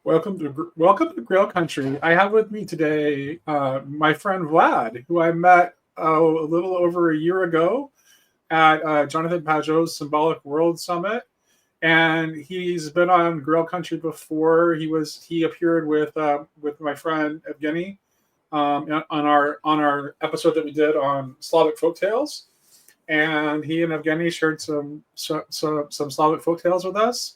Welcome to Grail Country. I have with me today my friend Vlad, who I met a little over a year ago at Jonathan Pageau's Symbolic World Summit, and he's been on Grail Country before. He appeared with my friend Evgeny on our episode that we did on Slavic folktales, and he and Evgeny shared some Slavic folktales with us.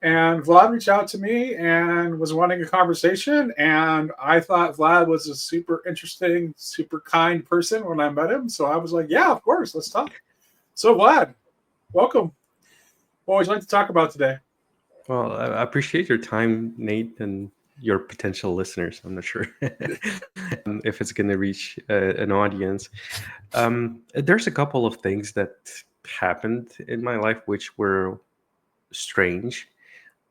And Vlad reached out to me and was wanting a conversation. And I thought Vlad was a super interesting, super kind person when I met him. So I was like, yeah, of course, let's talk. So, Vlad, welcome. What would you like to talk about today? Well, I appreciate your time, Nate, and your potential listeners. I'm not sure if it's going to reach an audience. There's a couple of things that happened in my life which were strange.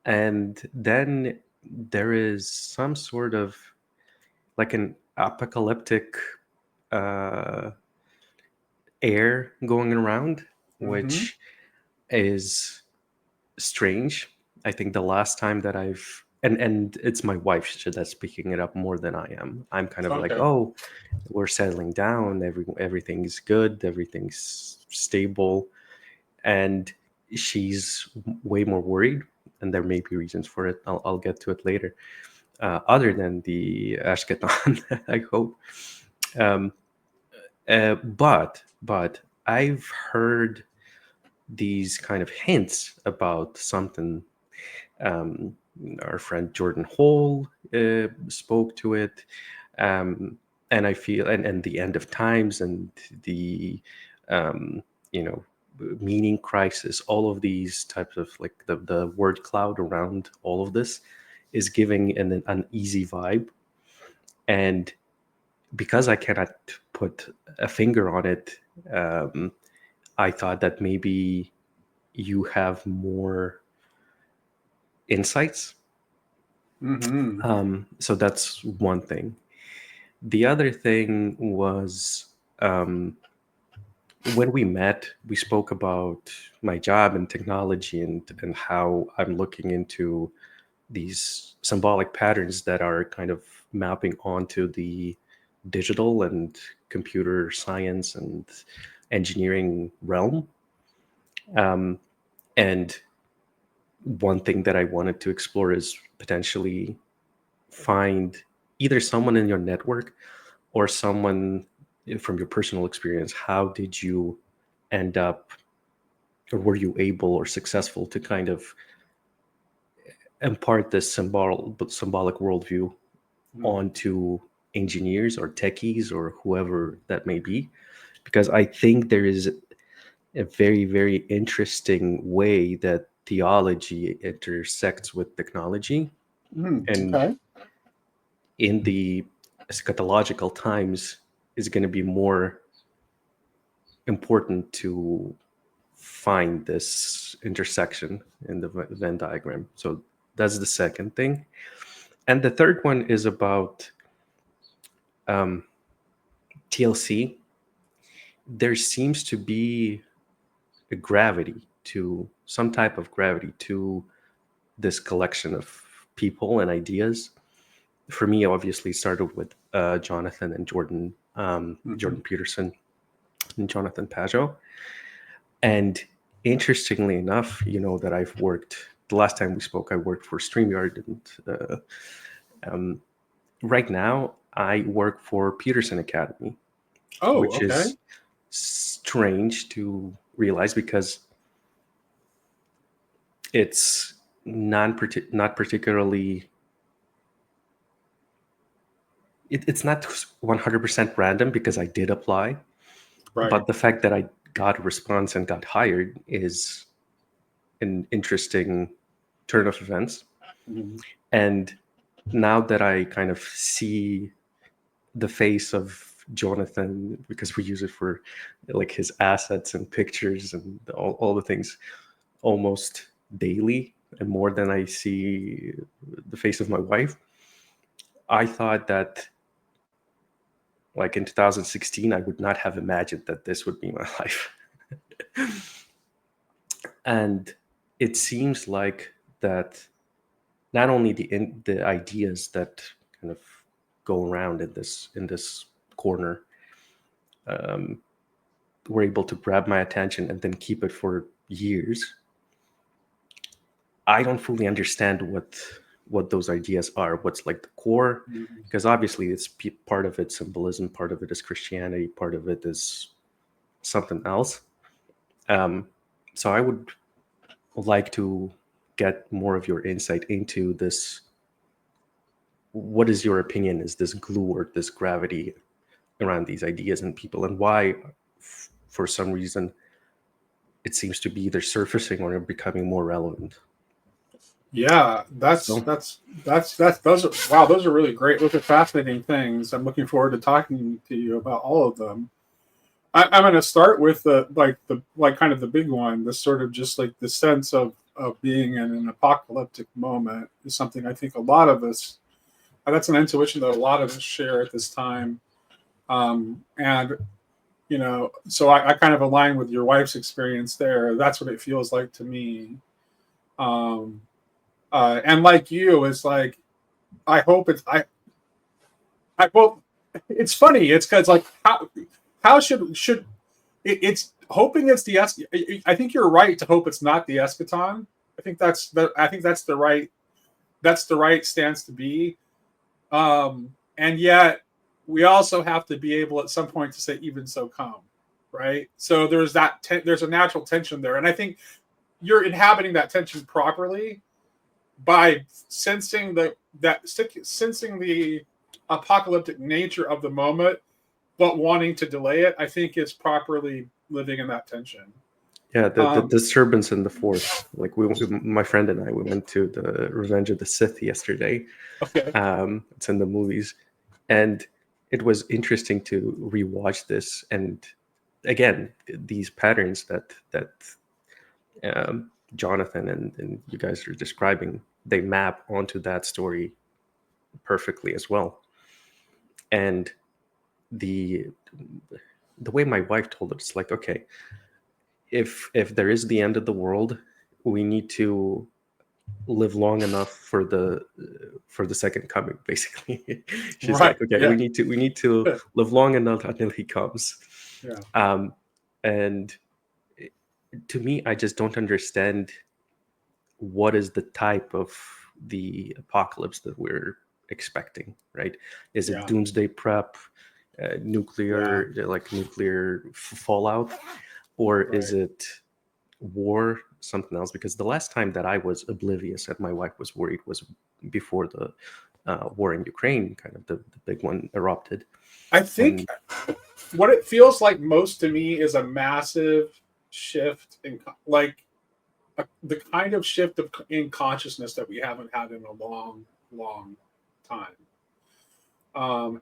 And then there is some sort of like an apocalyptic uh, air going around, Mm-hmm. which is strange. I think the last time that and it's my wife that's picking it up more than I am. I'm kind of like, Okay. oh, we're settling down. Everything's good. Everything's stable, and she's way more worried. And there may be reasons for it. I'll get to it later. Other than the Ashketon, I hope. Um, but I've heard these kind of hints about something. Um, our friend Jordan Hall spoke to it, um, and I feel and the end of times and the um, you know meaning crisis. All of these types of like the word cloud around all of this is giving an uneasy vibe, and because I cannot put a finger on it, um, I thought that maybe you have more insights. Mm-hmm. So that's one thing. The other thing was when we met, we spoke about my job and technology and how I'm looking into these symbolic patterns that are kind of mapping onto the digital and computer science and engineering realm. Um, and one thing that I wanted to explore is potentially find either someone in your network or someone from your personal experience. How did you end up, or were you able or successful to kind of impart this symbolic worldview onto engineers or techies or whoever that may be? Because I think there is a very, very interesting way that theology intersects with technology. Mm-hmm. And Okay. in the eschatological times is going to be more important to find this intersection in the Venn diagram. So that's the second thing. And the third one is about um, TLC. There seems to be a gravity to some type of gravity to this collection of people and ideas. For me, obviously, it started with Jonathan and Jordan, Mm-hmm. Jordan Peterson and Jonathan Pageau. And interestingly enough, that I've worked, the last time we spoke, I worked for StreamYard. And um, right now, I work for Peterson Academy, Oh, which okay. is strange to realize because it's not particularly, it's not 100% random because I did apply. Right. But the fact that I got a response and got hired is an interesting turn of events. Mm-hmm. And now that I kind of see the face of Jonathan, because we use it for like his assets and pictures and all the things almost daily and more than I see the face of my wife, I thought that like in 2016, I would not have imagined that this would be my life. And it seems like that not only the ideas that kind of go around in this corner were able to grab my attention and then keep it for years. I don't fully understand what those ideas are. What's like the core? Because obviously it's part of it symbolism, part of it is Christianity, part of it is something else. So I would like to get more of your insight into this. What is your opinion? Is this glue or this gravity around these ideas and people, and why, for some reason, it seems to be either surfacing or becoming more relevant? Yeah, So those are wow, those are really great. Those are fascinating things. I'm looking forward to talking to you about all of them. I'm going to start with the kind of the big one. This sort of just like the sense of being in an apocalyptic moment is something I think a lot of us. That's an intuition that a lot of us share at this time, and so I kind of align with your wife's experience there. That's what it feels like to me. Um, and like you, it's like I hope it's I well, it's funny. It's because like how should it's hoping it's the I think you're right to hope it's not the eschaton. I think that's the right stance to be. And yet we also have to be able at some point to say even so come, right? So there's there's a natural tension there, and I think you're inhabiting that tension properly by sensing sensing the apocalyptic nature of the moment, but wanting to delay it. I think is properly living in that tension. yeah, the Um, disturbance in the force. Like my friend and I, we went to the Revenge of the Sith yesterday. okay, It's in the movies, and it was interesting to rewatch this. And again, these patterns that Jonathan and you guys are describing, they map onto that story perfectly as well. And the the way my wife told it, it's like, okay, if there is the end of the world, we need to live long enough for the second coming, basically. She's right, like, okay, yeah, we need to live long enough until he comes. yeah, And to me, I just don't understand what is the type of the apocalypse that we're expecting, right? Is it yeah, doomsday prep, yeah, nuclear, like nuclear fallout, or is right. it war, something else? Because the last time that I was oblivious and my wife was worried was before the war in Ukraine, kind of the big one erupted. I think And what it feels like most to me is a massive shift in like the kind of shift in consciousness that we haven't had in a long, long time.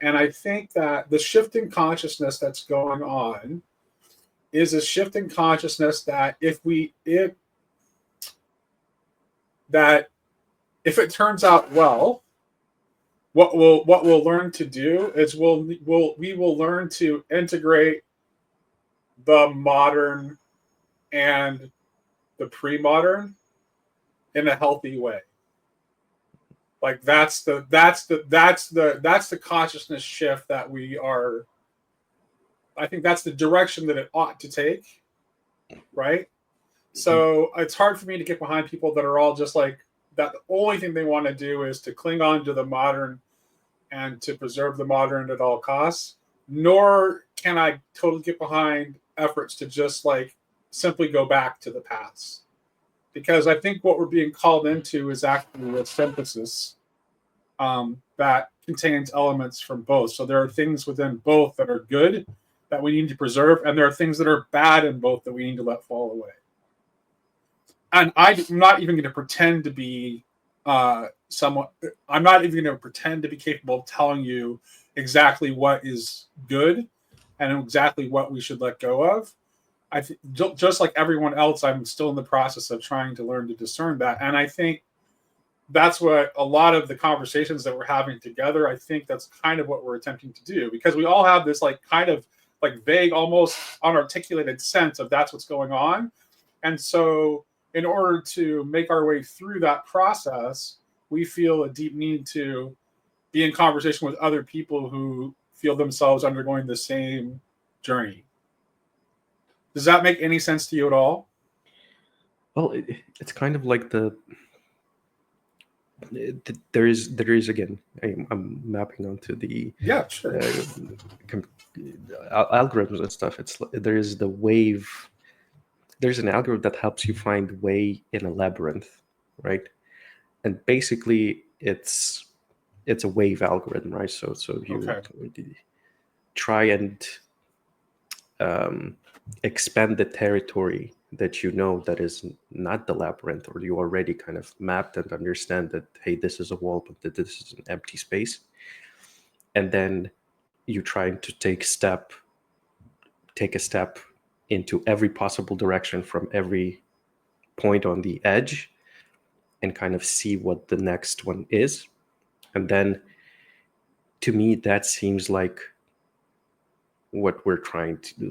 And I think that the shift in consciousness that's going on is a shift in consciousness that that if it turns out well, what we'll learn to do is we will learn to integrate the modern and the pre-modern in a healthy way. Like that's the consciousness shift that we are. I think that's the direction that it ought to take, right? So it's hard for me to get behind people that are all just like that. The only thing they want to do is to cling on to the modern and to preserve the modern at all costs. Nor can I totally get behind efforts to just like simply go back to the past. Because I think what we're being called into is actually a synthesis that contains elements from both. So there are things within both that are good that we need to preserve, and there are things that are bad in both that we need to let fall away. And I'm not even going to pretend to be someone. I'm not even going to pretend to be capable of telling you exactly what is good and exactly what we should let go of. I think just like everyone else, I'm still in the process of trying to learn to discern that, and I think that's what a lot of the conversations that we're having together. I think that's kind of what we're attempting to do because we all have this like kind of like vague, almost unarticulated sense of that's what's going on, and so in order to make our way through that process, we feel a deep need to be in conversation with other people who feel themselves undergoing the same journey. Does that make any sense to you at all? Well, it's kind of like there is again. I'm mapping onto the Yeah, sure. uh, com- algorithms and stuff. There is the wave. There's an algorithm that helps you find way in a labyrinth, right? And basically, it's a wave algorithm, right? So you Okay. try and expand the territory that you know that is not the labyrinth, or you already kind of mapped and understand that, hey, this is a wall, but that this is an empty space. And then you try to take a step into every possible direction from every point on the edge, and kind of see what the next one is. And then, to me, that seems like what you're trying to do.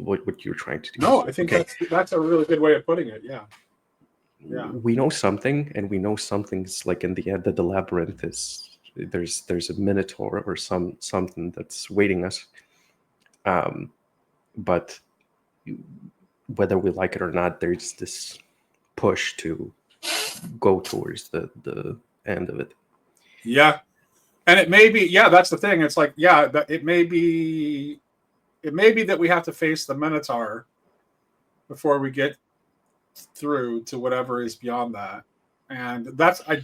No, So I think okay, that's a really good way of putting it. Yeah. Yeah. we know something, and we know something's like in the end that the labyrinth is, there's a minotaur or something that's waiting us. But whether we like it or not, there's this push to go towards the end of it. Yeah. And it may be, yeah, that's the thing. It's like, yeah, that it may be that we have to face the Minotaur before we get through to whatever is beyond that. And that's I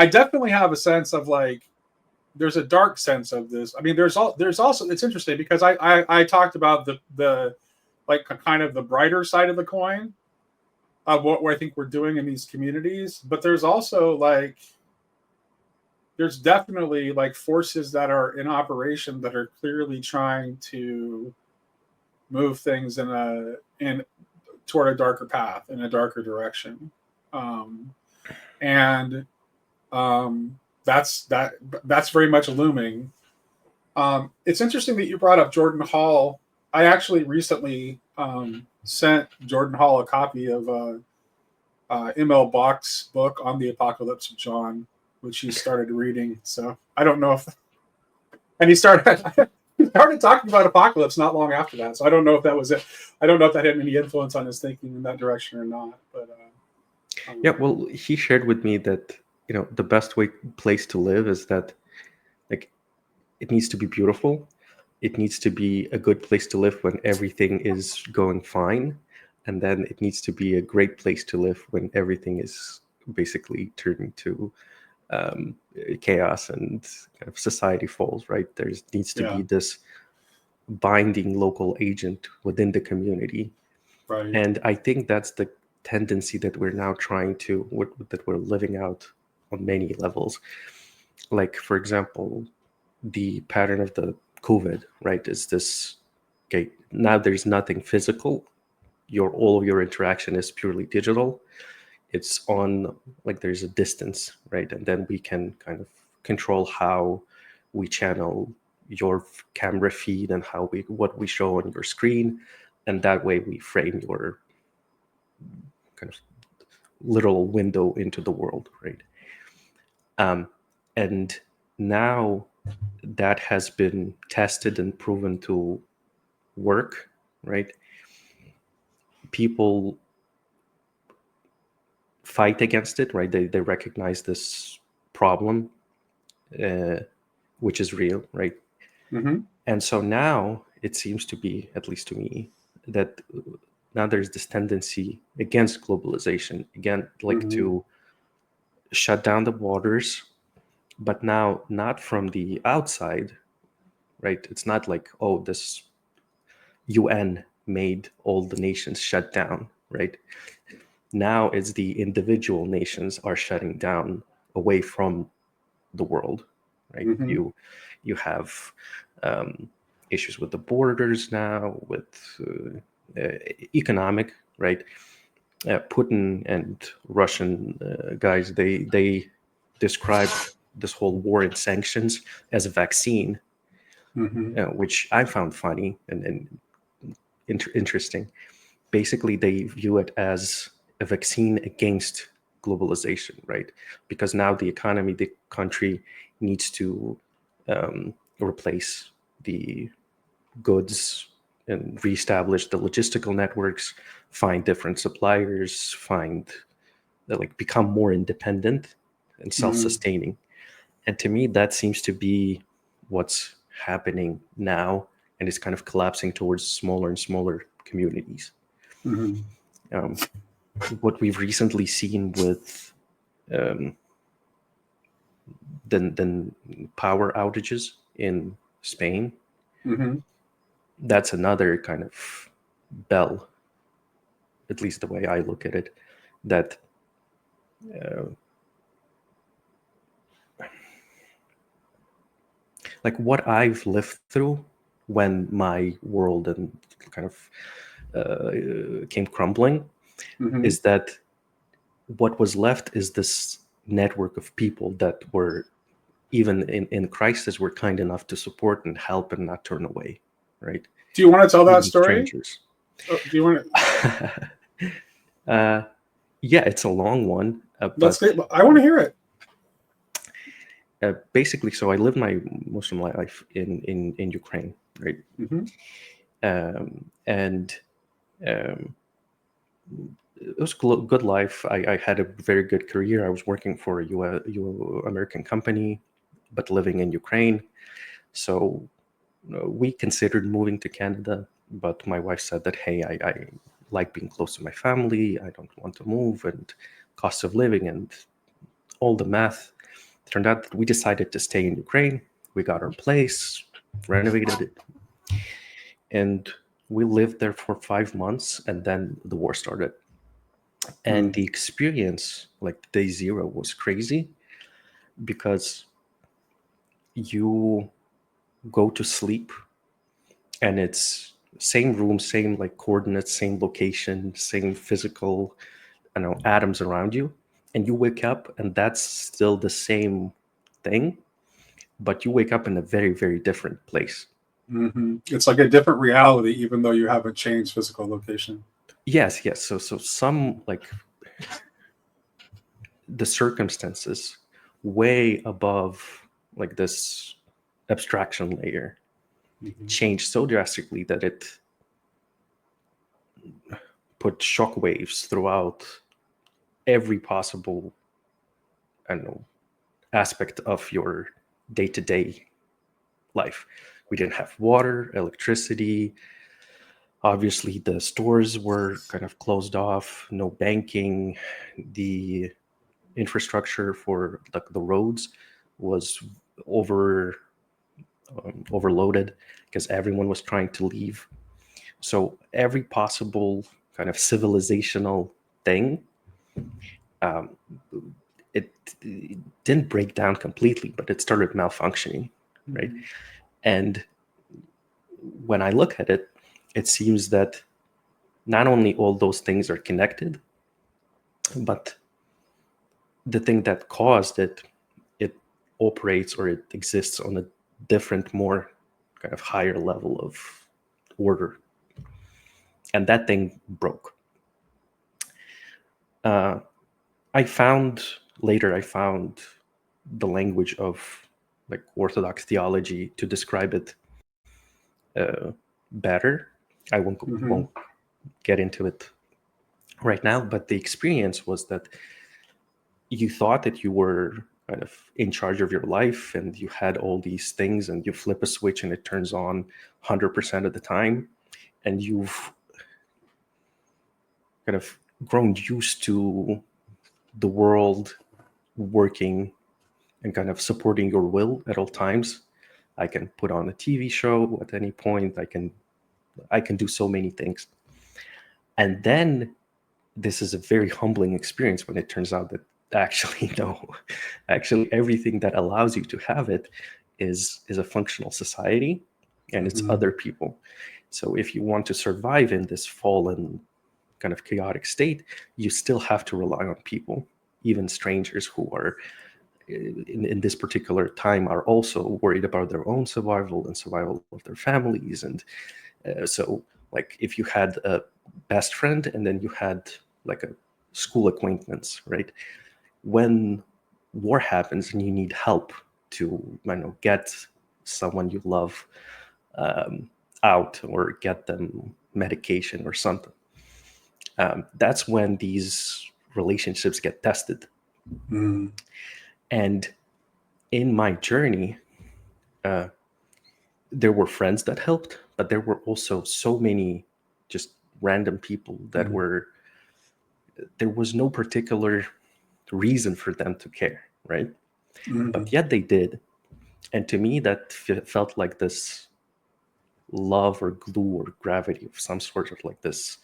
definitely have a sense of like there's a dark sense of this. I mean, there's also it's interesting because I talked about the like kind of the brighter side of the coin of what I think we're doing in these communities, but there's also like there's definitely like forces that are in operation that are clearly trying to move things in toward a darker path in a darker direction, and that's very much looming. It's interesting that you brought up Jordan Hall. I actually recently sent Jordan Hall a copy of ML Bach's book on the Apocalypse of John, which he started reading. So I don't know if, and he started he started talking about apocalypse not long after that. So I don't know if that was it. I don't know if that had any influence on his thinking in that direction or not. But Yeah, well, he shared with me that the best place to live is that, like, it needs to be beautiful. It needs to be a good place to live when everything is going fine, and then it needs to be a great place to live when everything is basically turning to chaos and kind of society falls. Right? There needs to yeah, be this binding local agent within the community, right. and I think that's the tendency that we're now that we're living out on many levels. Like, for example, the pattern of the COVID, right? Is this okay? Now there's nothing physical. All of your interaction is purely digital. It's on, like, there's a distance, right? And then we can kind of control how we channel your camera feed and what we show on your screen, and that way we frame your kind of literal window into the world, right? And now that has been tested and proven to work, right? People fight against it, right? They recognize this problem, uh, which is real, right? Mm-hmm. And so now it seems to be, at least to me, that now there's this tendency against globalization, again, like Mm-hmm. to shut down the borders, but now not from the outside, right? It's not like, oh, this UN made all the nations shut down, right? Now it's the individual nations are shutting down away from the world, right? Mm-hmm. You have issues with the borders now, with economic, right? Putin and Russian guys, they describe this whole war and sanctions as a vaccine, Mm-hmm. which I found funny and interesting. Basically, they view it as a vaccine against globalization, right? Because now the economy, the country needs to replace the goods and reestablish the logistical networks, find different suppliers, like become more independent and self-sustaining. And to me, that seems to be what's happening now, and it's kind of collapsing towards smaller and smaller communities. What we've recently seen with the power outages in Spain, that's another kind of bell, at least the way I look at it, that like what I've lived through when my world and kind of came crumbling is that what was left is this network of people that were, even in crisis, were kind enough to support and help and not turn away, right? Do you want to tell that Even story? strangers. Do you want to? Yeah, it's a long one. Let's get, I want to hear it. Basically, so I lived most of my life in Ukraine, right? And it was a good life. I had a very good career. I was working for a American company, but living in Ukraine. So we considered moving to Canada, but my wife said that, hey, I like being close to my family. I don't want to move, and cost of living and all the math. Turned out that we decided to stay in Ukraine. We got our place, renovated it, and we lived there for 5 months, and then the war started. And the experience, like day zero, was crazy because you go to sleep and it's same room, same like coordinates, same location, same physical, atoms around you, and you wake up and that's still the same thing, but you wake up in a very, very different place. It's like a different reality, even though you haven't changed physical location. Yes. So some, like, the circumstances way above like this abstraction layer changed so drastically that it put shockwaves throughout every possible, I don't know, aspect of your day-to-day life. We didn't have water, electricity. Obviously, the stores were kind of closed off, no banking. The infrastructure for like the roads was overloaded because everyone was trying to leave. So every possible kind of civilizational thing, it didn't break down completely, but it started malfunctioning, right? And when I look at it, it seems that not only all those things are connected, but the thing that caused it, it operates or it exists on a different, more kind of higher level of order. And that thing broke. I found the language of like Orthodox theology to describe it better. I won't get into it right now, but the experience was that you thought that you were kind of in charge of your life and you had all these things, and you flip a switch and it turns on 100% of the time, and you've kind of grown used to the world working and kind of supporting your will at all times. I can put on a TV show at any point. I can do so many things. And then this is a very humbling experience when it turns out that actually no, actually everything that allows you to have it is a functional society, and it's other people. So if you want to survive in this fallen kind of chaotic state, you still have to rely on people, even strangers who are in this particular time are also worried about their own survival and survival of their families. And so like if you had a best friend and then you had like a school acquaintance, right? When war happens and you need help to, get someone you love out or get them medication or something, that's when these relationships get tested. Mm. And in my journey, there were friends that helped, but there were also so many just random people that there was no particular reason for them to care, right? But yet they did. And to me, that felt like this love or glue or gravity of some sort of like this,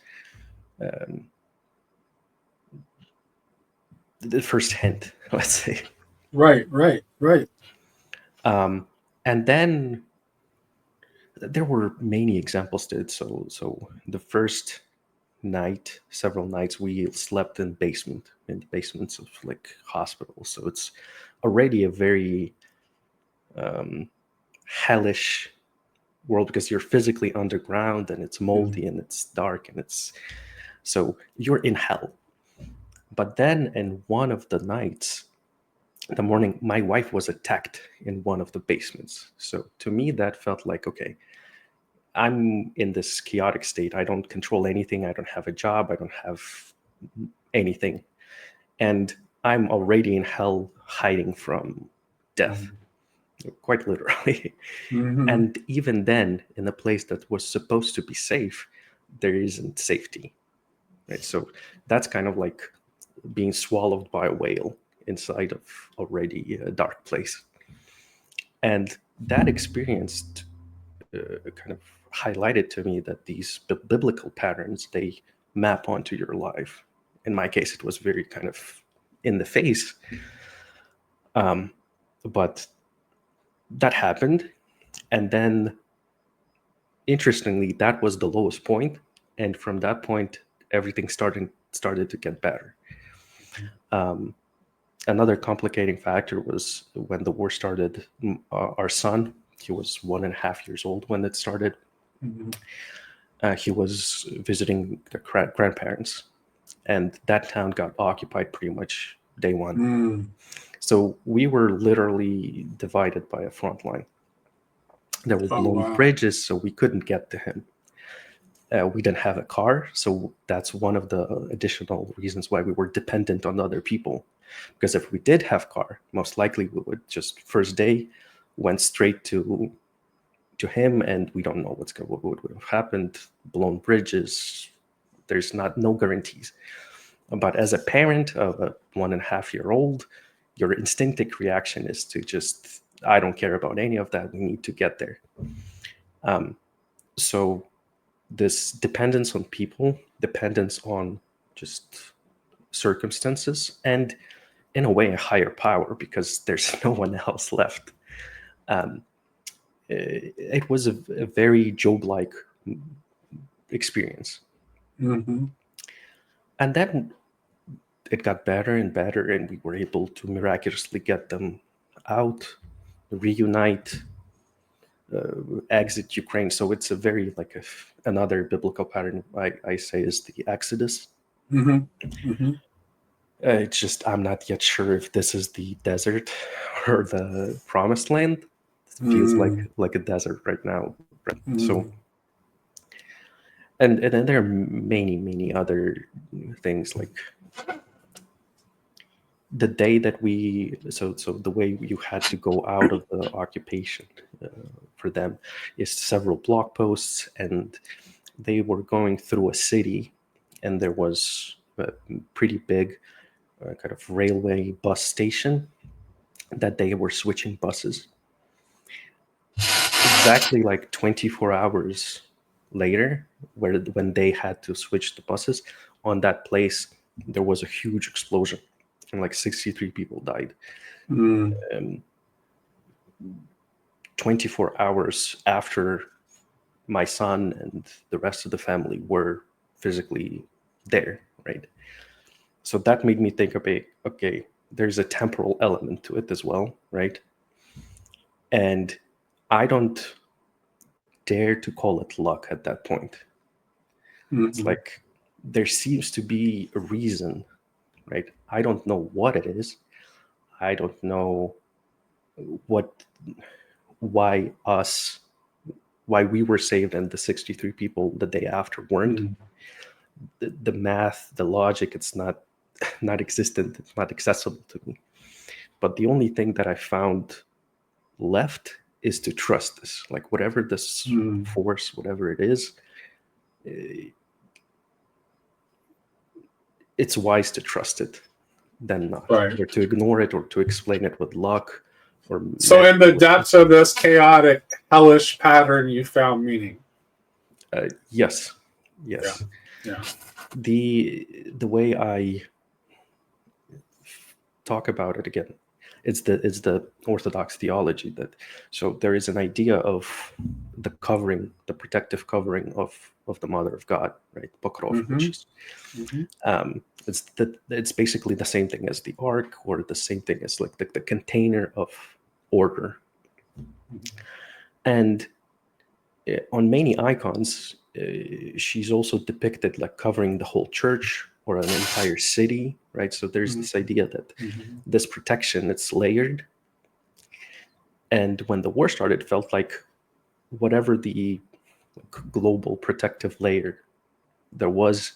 the first hint, let's say. Right. And then there were many examples to it. So the first night, several nights, we slept in the basements of like hospitals. So it's already a very hellish world because you're physically underground and it's moldy and it's dark and it's so you're in hell. But then in one of the nights, the morning, my wife was attacked in one of the basements. So to me, that felt like, okay, I'm in this chaotic state. I don't control anything. I don't have a job. I don't have anything. And I'm already in hell hiding from death, quite literally. And even then, in a place that was supposed to be safe, there isn't safety. Right? So that's kind of like being swallowed by a whale inside of already a dark place. And that experience kind of highlighted to me that these biblical patterns, they map onto your life. In my case, it was very kind of in the face. But that happened. And then, interestingly, that was the lowest point. And from that point, everything started to get better. Another complicating factor was when the war started, our son, he was 1.5 years old when it started. He was visiting the grandparents, and that town got occupied pretty much day one. So we were literally divided by a front line. There were blown bridges, so we couldn't get to him. We didn't have a car, so that's one of the additional reasons why we were dependent on other people. Because if we did have car, most likely we would just first day went straight to him, and we don't know what would have happened. Blown bridges. There's no guarantees. But as a parent of a 1.5-year-old, your instinctive reaction is to just, I don't care about any of that. We need to get there. So this dependence on people, dependence on just circumstances, and in a way a higher power because there's no one else left. It was a very Job-like experience. And then it got better and better, and we were able to miraculously get them out, reunite, exit Ukraine. So it's a very another biblical pattern I say is the Exodus. It's just I'm not yet sure if this is the desert or the promised land. It feels like a desert right now. So, and then there are many other things like the day that so the way you had to go out of the occupation for them is several blog posts, and they were going through a city, and there was a pretty big kind of railway bus station that they were switching buses. Exactly like 24 hours later, when they had to switch the buses, on that place there was a huge explosion and like 63 people died. 24 hours after my son and the rest of the family were physically there, right? So that made me think, okay, there's a temporal element to it as well, right? And I don't dare to call it luck at that point. It's like there seems to be a reason right? I don't know what it is. I don't know why we were saved and the 63 people the day after weren't. The math, the logic, it's not existent. It's not accessible to me. But the only thing that I found left is to trust this. Like whatever this force, whatever it is, it's wise to trust it than not, Right. or to ignore it, or to explain it with luck. Or So in the depths of this chaotic, hellish pattern, you found meaning. Yes. Yeah. The way I talk about it again, it's the Orthodox theology that, so there is an idea of the covering, the protective covering of the Mother of God, right? Pokrov, which is it's basically the same thing as the ark, or the same thing as like the container of order. And on many icons, she's also depicted like covering the whole church or an entire city, right? So there's this idea that this protection, it's layered. And when the war started, it felt like whatever the global protective layer there was,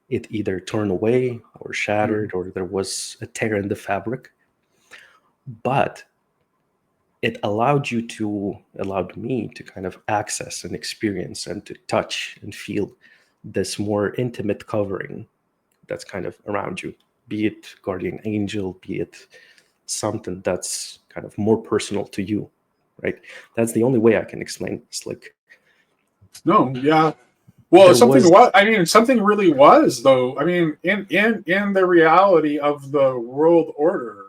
it either turned away or shattered, or there was a tear in the fabric. But it allowed me to kind of access and experience and to touch and feel this more intimate covering that's kind of around you, be it guardian angel, be it something that's kind of more personal to you, right? That's the only way I can explain. It's like, no, yeah. Well, something really was, though. I mean, in the reality of the world order,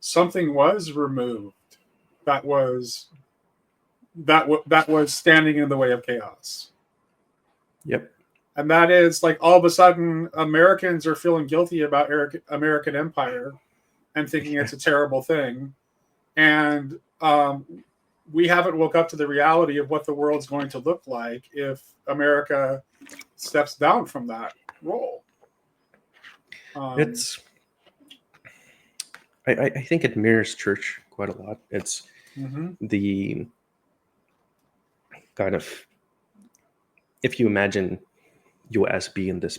something was removed that was standing in the way of chaos. Yep. And that is like all of a sudden Americans are feeling guilty about American empire and thinking it's a terrible thing. And we haven't woke up to the reality of what the world's going to look like if America steps down from that role. I think it mirrors church quite a lot. It's the kind of, if you imagine US being this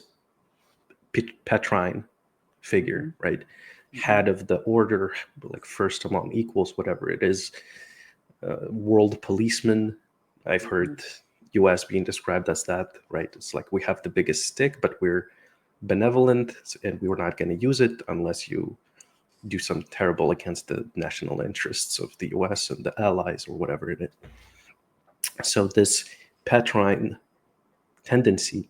Petrine figure, right? Head of the order, like first among equals, whatever it is, world policeman. I've heard US being described as that, right? It's like we have the biggest stick, but we're benevolent, and we're not going to use it unless you do some terrible against the national interests of the US and the allies, or whatever it is. So this Petrine tendency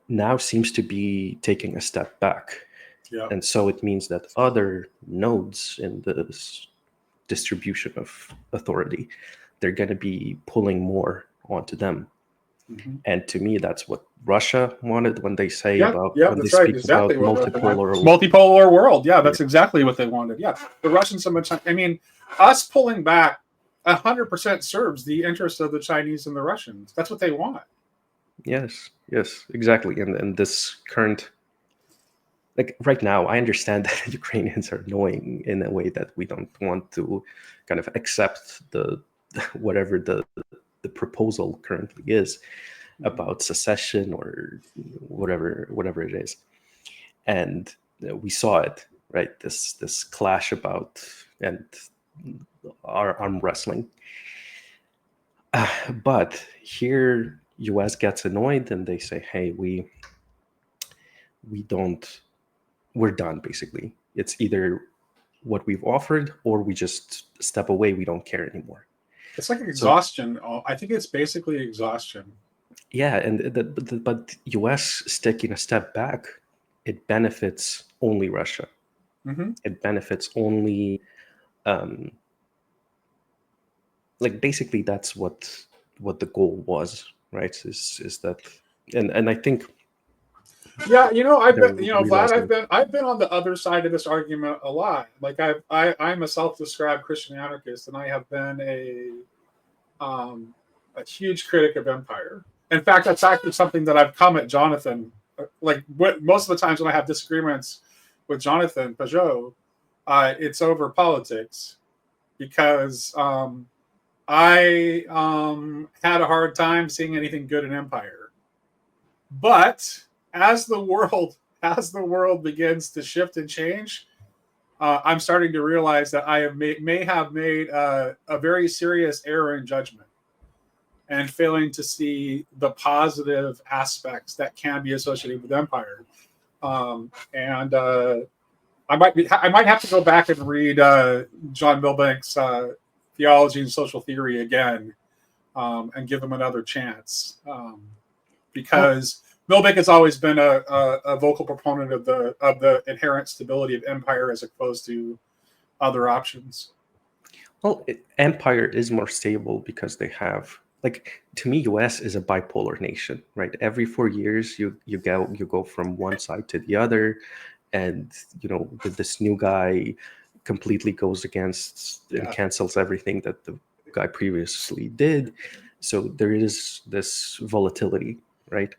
now seems to be taking a step back. Yeah. And so it means that other nodes in this distribution of authority, they're going to be pulling more onto them. And to me, that's what Russia wanted when they say when they speak about multipolar world. Yeah, that's exactly what they wanted. Yeah, the Russians so much. I mean, us pulling back 100% serves the interest of the Chinese and the Russians. That's what they want. Yes, exactly. And this current, like right now, I understand that Ukrainians are annoying in a way that we don't want to kind of accept whatever the proposal currently is about secession or whatever it is. And we saw it, right? This clash about and our arm wrestling. But here, US gets annoyed and they say, "Hey, we're done." Basically, it's either what we've offered or we just step away. We don't care anymore. It's like exhaustion. I think it's basically exhaustion. Yeah, but US taking a step back, it benefits only Russia. It benefits only, like basically that's what the goal was, right? Is that, and I think. Yeah, Vlad, I've been on the other side of this argument a lot. Like I'm a self-described Christian anarchist, and I have been a huge critic of empire. In fact, that's actually something that I've come at Jonathan most of the times when I have disagreements with Jonathan Pageau, it's over politics because I had a hard time seeing anything good in Empire. But as the world begins to shift and change, I'm starting to realize that I may have made a very serious error in judgment and failing to see the positive aspects that can be associated with Empire. And I might have to go back and read John Milbank's Theology and Social Theory again, and give him another chance, because Milbank has always been a vocal proponent of the inherent stability of Empire as opposed to other options. Well, Empire is more stable because they have, like, to me, US is a bipolar nation, right? Every 4 years, you go from one side to the other, and this new guy completely goes against and cancels everything that the guy previously did. So there is this volatility, right?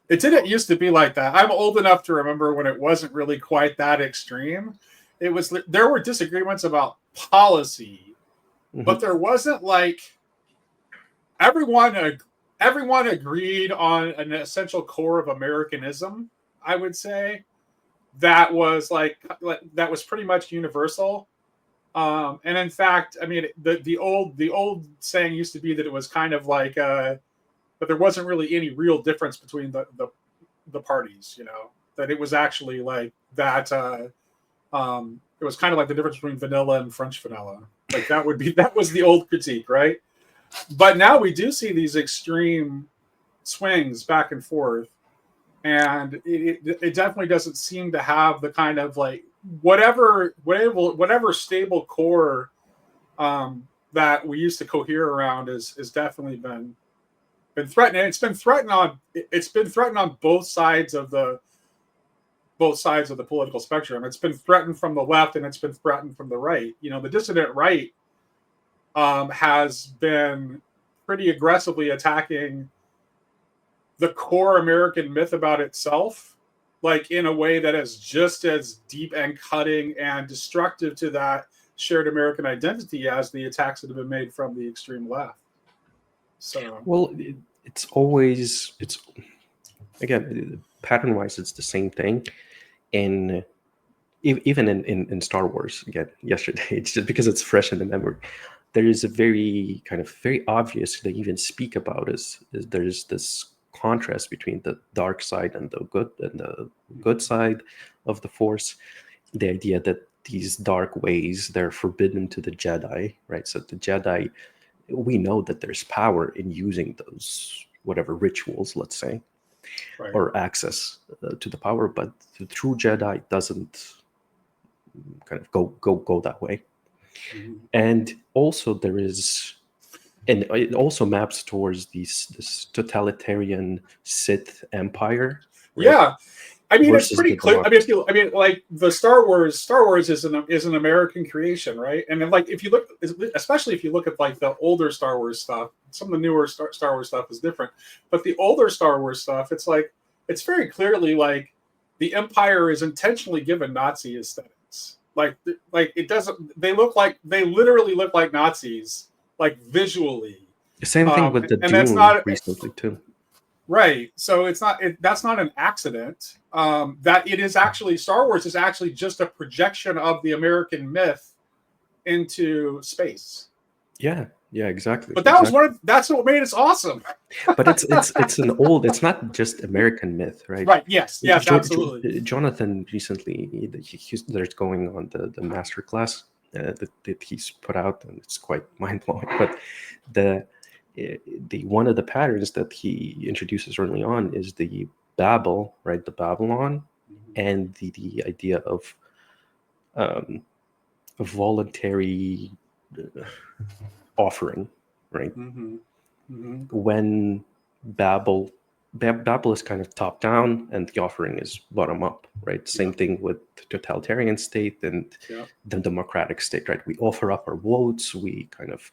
It didn't used to be like that. I'm old enough to remember when it wasn't really quite that extreme. There were disagreements about policy, but there wasn't like everyone agreed on an essential core of Americanism, I would say, that was that was pretty much universal. And in fact, I mean, the old saying used to be that it was kind of like but there wasn't really any real difference between the parties, that it was actually like that. It was kind of like the difference between vanilla and French vanilla. Like that was the old critique, right? But now we do see these extreme swings back and forth, and it definitely doesn't seem to have the kind of like whatever stable core that we used to cohere around is definitely been threatened. And it's been threatened on both sides of the political spectrum. It's been threatened from the left and it's been threatened from the right. The dissident right has been pretty aggressively attacking the core American myth about itself, like in a way that is just as deep and cutting and destructive to that shared American identity as the attacks that have been made from the extreme left. So, well, it's again, pattern-wise, it's the same thing. In even in Star Wars, again, yesterday, it's just because it's fresh in the memory. There is a very obvious, they even speak about is there's this contrast between the dark side and the good side of the Force. The idea that these dark ways, they're forbidden to the Jedi, right? So the Jedi, we know that there's power in using those whatever rituals, let's say, right, or access to the power, but the true Jedi doesn't kind of go that way. Mm-hmm. And also there is, and it also maps towards this totalitarian Sith empire. Right? Yeah, I mean, it's pretty clear. I mean, like the Star Wars is an American creation, right? And then, like, if you look, especially if you look at like the older Star Wars stuff, some of the newer Star Wars stuff is different. But the older Star Wars stuff, it's like it's very clearly like the Empire is intentionally given Nazi aesthetics. Like it doesn't. They literally look like Nazis, like visually. The same thing with the Dune recently too. Right. So that's not an accident. That it is actually, Star Wars is actually just a projection of the American myth into space. Yeah, exactly. But that's what made it awesome. But it's not just American myth, right? Right. Yes, absolutely. Jonathan recently, there's going on the master class that he's put out, and it's quite mind-blowing. But the one of the patterns that he introduces early on is the Babel, right? The Babylon, and the idea of a voluntary offering, right? Mm-hmm. Mm-hmm. When Babel is kind of top down and the offering is bottom up, right? Same thing with the totalitarian state and the democratic state, right? We offer up our votes, we kind of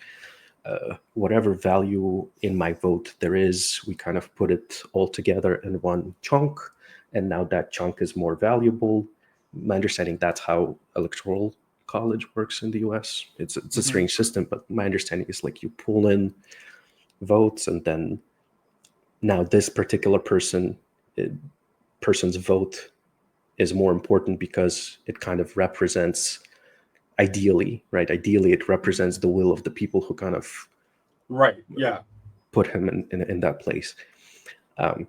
whatever value in my vote there is, we kind of put it all together in one chunk, and now that chunk is more valuable. My understanding, that's how electoral college works in the US. It's a strange system, but my understanding is like you pull in votes, and then now this particular person's vote is more important because it kind of represents, ideally, it represents the will of the people who kind of put him in that place. And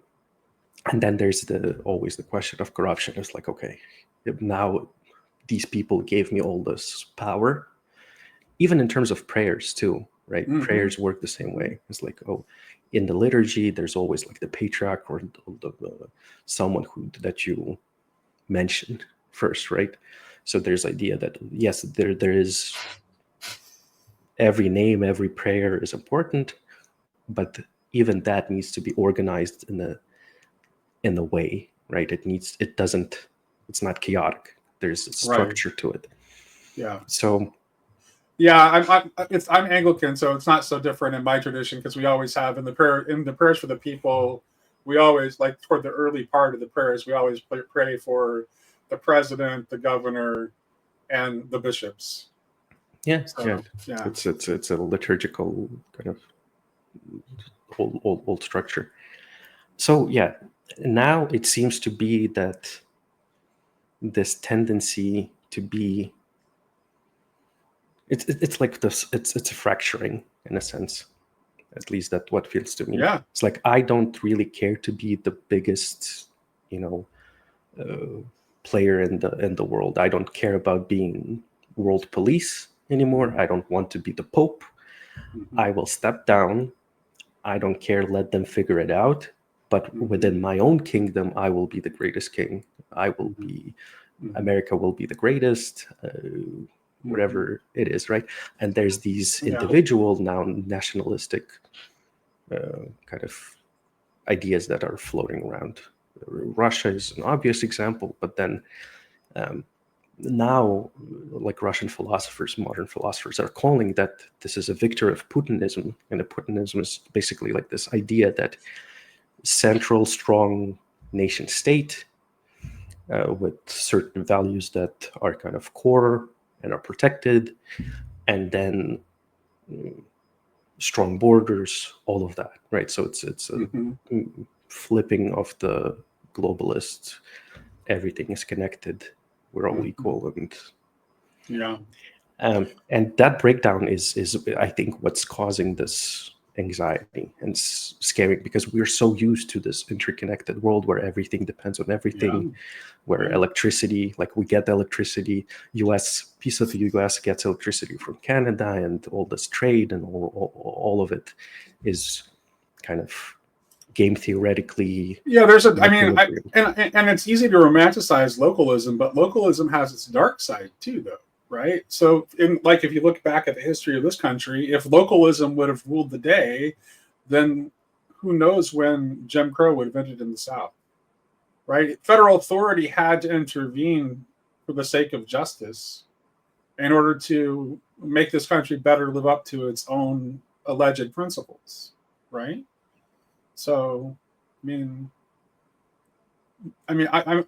then there's always the question of corruption. It's like, okay, now these people gave me all this power, even in terms of prayers too, right? Prayers work the same way. It's like, oh, in the liturgy, there's always like the patriarch or someone that you mention first, right? So there's idea that yes, there is, every name, every prayer is important, but even that needs to be organized in the way, right? It's not chaotic. There's a structure to it. Yeah. So I'm Anglican, so it's not so different in my tradition, because we always have in the prayers for the people, we always, like toward the early part of the prayers, we always pray for the president, the governor, and the bishops. Yeah. It's a liturgical kind of old structure. So yeah, now it seems to be that this tendency to be, it's like this, it's a fracturing in a sense. At least that's what feels to me. Yeah. It's like I don't really care to be the biggest, player in the world. I don't care about being world police anymore. I don't want to be the Pope. I will step down. I don't care. Let them figure it out. But within my own kingdom, I will be the greatest king. I will be, America will be the greatest, whatever it is, right? And there's these individual, now nationalistic kind of ideas that are floating around. Russia is an obvious example, but then now, like Russian philosophers, modern philosophers are calling that this is a victory of Putinism. And the Putinism is basically like this idea that central, strong nation state with certain values that are kind of core and are protected, and then strong borders, all of that, right? So it's a flipping of the globalist, everything is connected, we're all equal, and that breakdown is I think what's causing this anxiety and scary, because we're so used to this interconnected world where everything depends on everything, where electricity, like we get electricity, piece of the US gets electricity from Canada, and all this trade and all of it is kind of game theoretically. And it's easy to romanticize localism, but localism has its dark side too, though. Right. So if you look back at the history of this country, if localism would have ruled the day, then who knows when Jim Crow would have ended in the South. Right. Federal authority had to intervene for the sake of justice in order to make this country better live up to its own alleged principles. Right. So, I'm a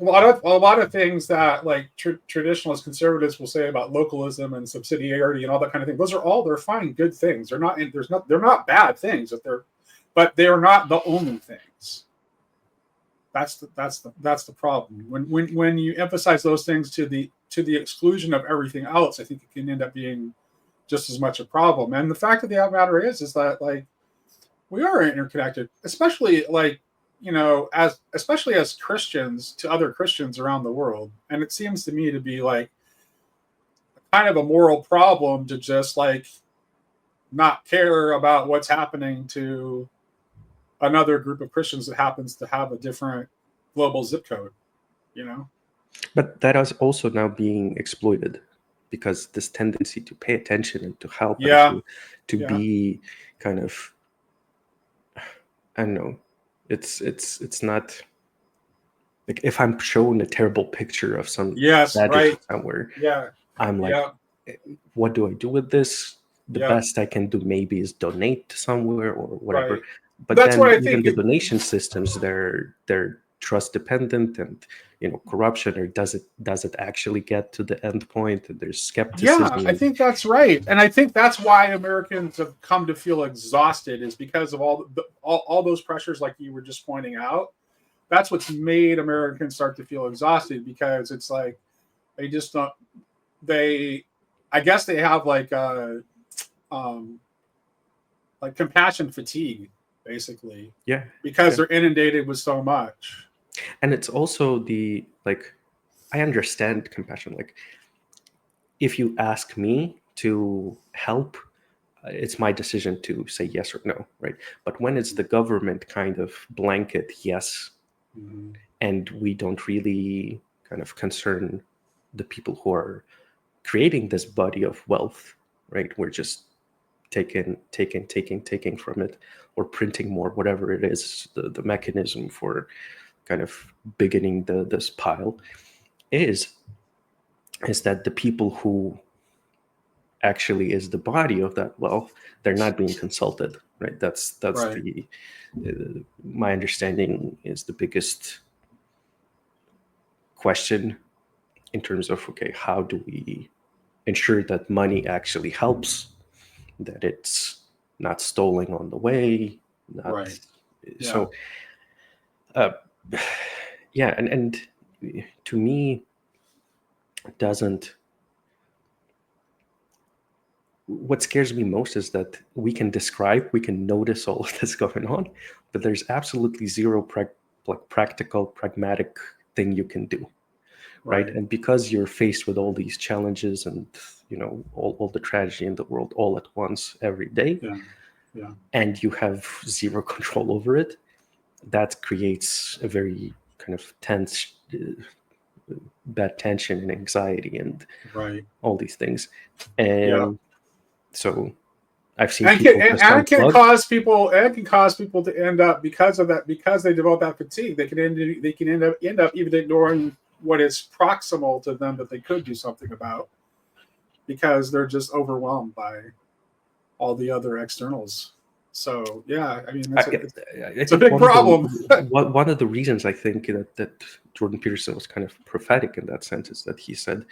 lot of things that like traditionalist conservatives will say about localism and subsidiarity and all that kind of thing. They're fine, good things. They're not bad things, but they are not the only things. That's the problem. When you emphasize those things to the exclusion of everything else, I think it can end up being just as much a problem. And the fact of the matter is that like we are interconnected, especially like, especially as Christians to other Christians around the world. And it seems to me to be like kind of a moral problem to just like not care about what's happening to another group of Christians that happens to have a different global zip code, But that is also now being exploited, because this tendency to pay attention and to help and to be kind of, I don't know, it's not like if I'm shown a terrible picture of some somewhere, I'm like, what do I do with this? The best I can do maybe is donate somewhere or whatever. But that's then even the donation systems, they're trust dependent and corruption, or does it actually get to the end point? There's Yeah, I skepticism. think that's right, and I think that's why Americans have come to feel exhausted, is because of all those pressures, like you were just pointing out. That's what's made Americans start to feel exhausted, because it's like they just don't. They, I guess, they have um, like compassion fatigue, basically, Yeah, because yeah. they're inundated with so much. And it's also the, like, I understand compassion. Like, if you ask me to help, it's my decision to say yes or no, right? But when it's the government kind of blanket yes, Mm-hmm. and we don't really kind of concern the people who are creating this body of wealth, right? We're just taking from it, or printing more, whatever it is, the mechanism for kind of beginning this pile is that the people who actually is the body of that wealth, they're not being consulted, right? That's Right. the my understanding is the biggest question in terms of, okay, how do we ensure that money actually helps, that it's not stolen on the way, not Right. Yeah. so uh, yeah. And to me, it doesn't, what scares me most is that we can notice all of this going on, but there's absolutely zero practical, pragmatic thing you can do, right? Right. And because you're faced with all these challenges and all the tragedy in the world all at once every day, Yeah. Yeah. and you have zero control over it, that creates a very kind of tense, bad tension and anxiety and Right. all these things. Yeah. And so I've seen people just And it can unplug. cause people, to end up, because of that, because they develop that fatigue, they can end up even ignoring what is proximal to them that they could do something about, because they're just overwhelmed by all the other externals. So yeah, I mean, I, I it's a think big problem. one of the reasons I think that Jordan Peterson was kind of prophetic in that sense is that he said,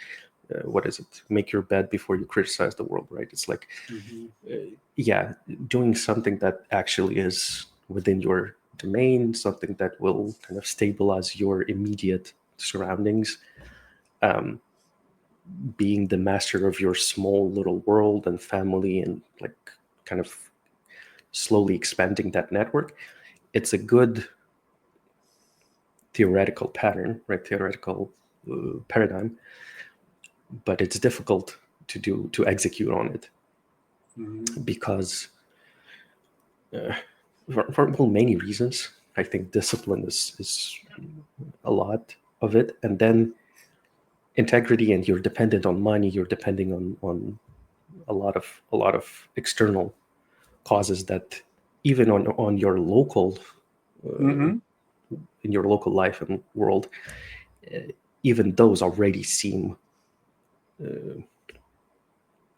what is it? Make your bed before you criticize the world, right? It's like, Mm-hmm. yeah, doing something that actually is within your domain, something that will kind of stabilize your immediate surroundings, um, being the master of your small little world and family, and like kind of slowly expanding that network. It's a good theoretical pattern, right? Theoretical paradigm, but it's difficult to execute on it Mm-hmm. because uh, for many reasons. I think discipline is a lot of it, and then integrity, and you're dependent on money. You're depending on a lot of external causes that even on your local uh, Mm-hmm. in your local life and world, uh, even those already seem uh,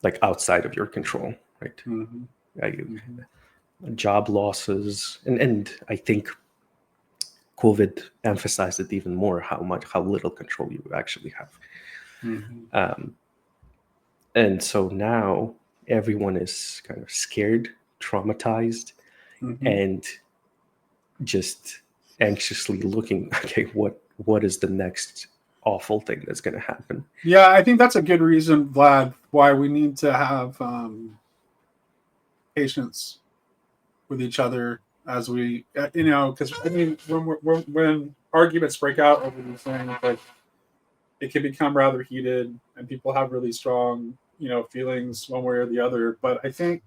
like outside of your control, right? Mm-hmm. I, Mm-hmm. job losses, and I think COVID emphasized it even more, how little control you actually have. Mm-hmm. Um, and so now everyone is kind of scared, traumatized, Mm-hmm. and just anxiously looking, okay, what is the next awful thing that's going to happen? Yeah, I think that's a good reason, Vlad, why we need to have patience with each other, as we, because I mean, when arguments break out over these things, like, it can become rather heated, and people have really strong, feelings one way or the other. But I think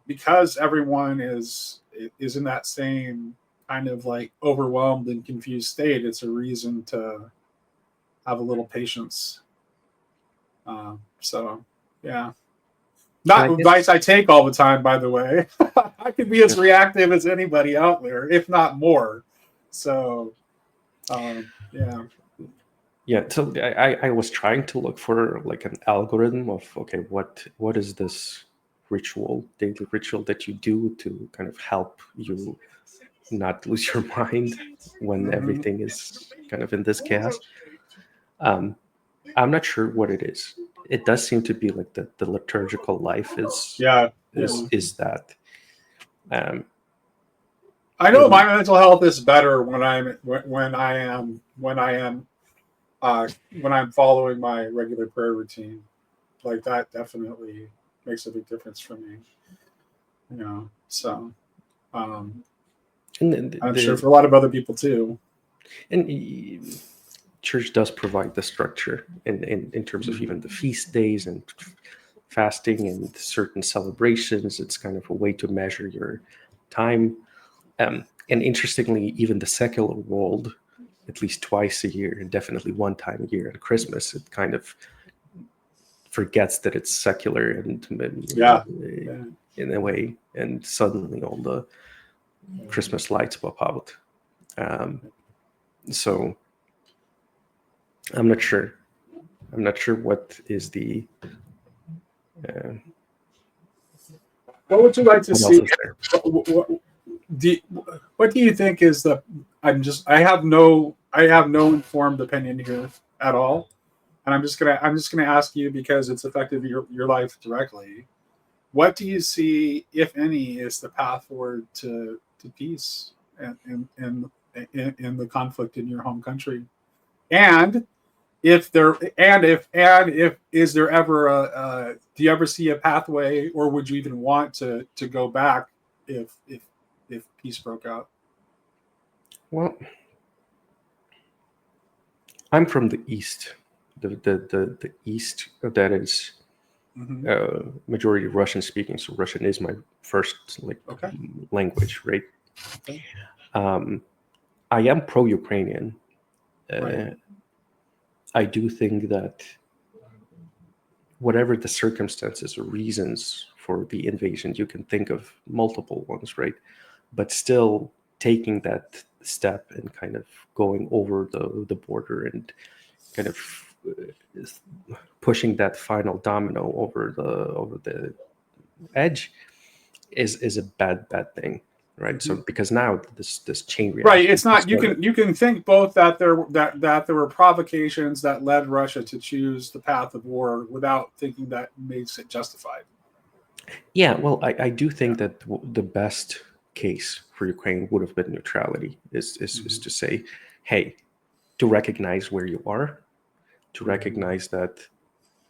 because everyone is in that same kind of like overwhelmed and confused state, it's a reason to have a little patience. So yeah, And not I advice guess, I take all the time, by the way. I can be yeah, as reactive as anybody out there, if not more. So yeah. yeah. So I was trying to look for like an algorithm of, okay, what is this daily ritual that you do to kind of help you not lose your mind when Hmm. everything is kind of in this chaos. Um, I'm not sure what it is. It does seem to be like the liturgical life Yeah, yeah. is that. Um, I know my in, mental health is better when I'm following my regular prayer routine. Like that definitely makes a big difference for me. You know, so um, and I'm sure for a lot of other people too. church does provide the structure in terms of even the feast days and fasting and certain celebrations. It's kind of a way to measure your time. And interestingly, even the secular world, at least twice a year, and definitely one time a year at Christmas, it kind of forgets that it's secular Yeah, yeah. in a way, and suddenly all the Christmas lights pop out. Um, so I'm not sure. I'm not sure what is the uh, What would you like to what else see? is there. What, do, what do you think is the? I have no informed opinion here at all, and I'm just gonna ask you because it's affected your life directly. What do you see, if any, is the path forward to peace in the conflict in your home country? And if is there ever do you ever see a pathway, or would you even want to go back if peace broke out? Well, I'm from the east, the east that is Hmm. majority Russian speaking. So Russian is my first like Okay. language, right? Okay. Um, I am pro-Ukrainian. Right. Uh, I do think that whatever the circumstances or reasons for the invasion, you can think of multiple ones, right? But still taking that step and kind of going over the border and kind of pushing that final domino over the edge is a bad thing, right? So Hmm. because now this chain Right. reaction It's has not. You started. can think both that there were provocations that led Russia to choose the path of war without thinking that makes it justified. Yeah, well, I do Yeah. think that the best case for Ukraine would have been neutrality. Is Hmm. to say, hey, to recognize where you are, to Hmm. recognize that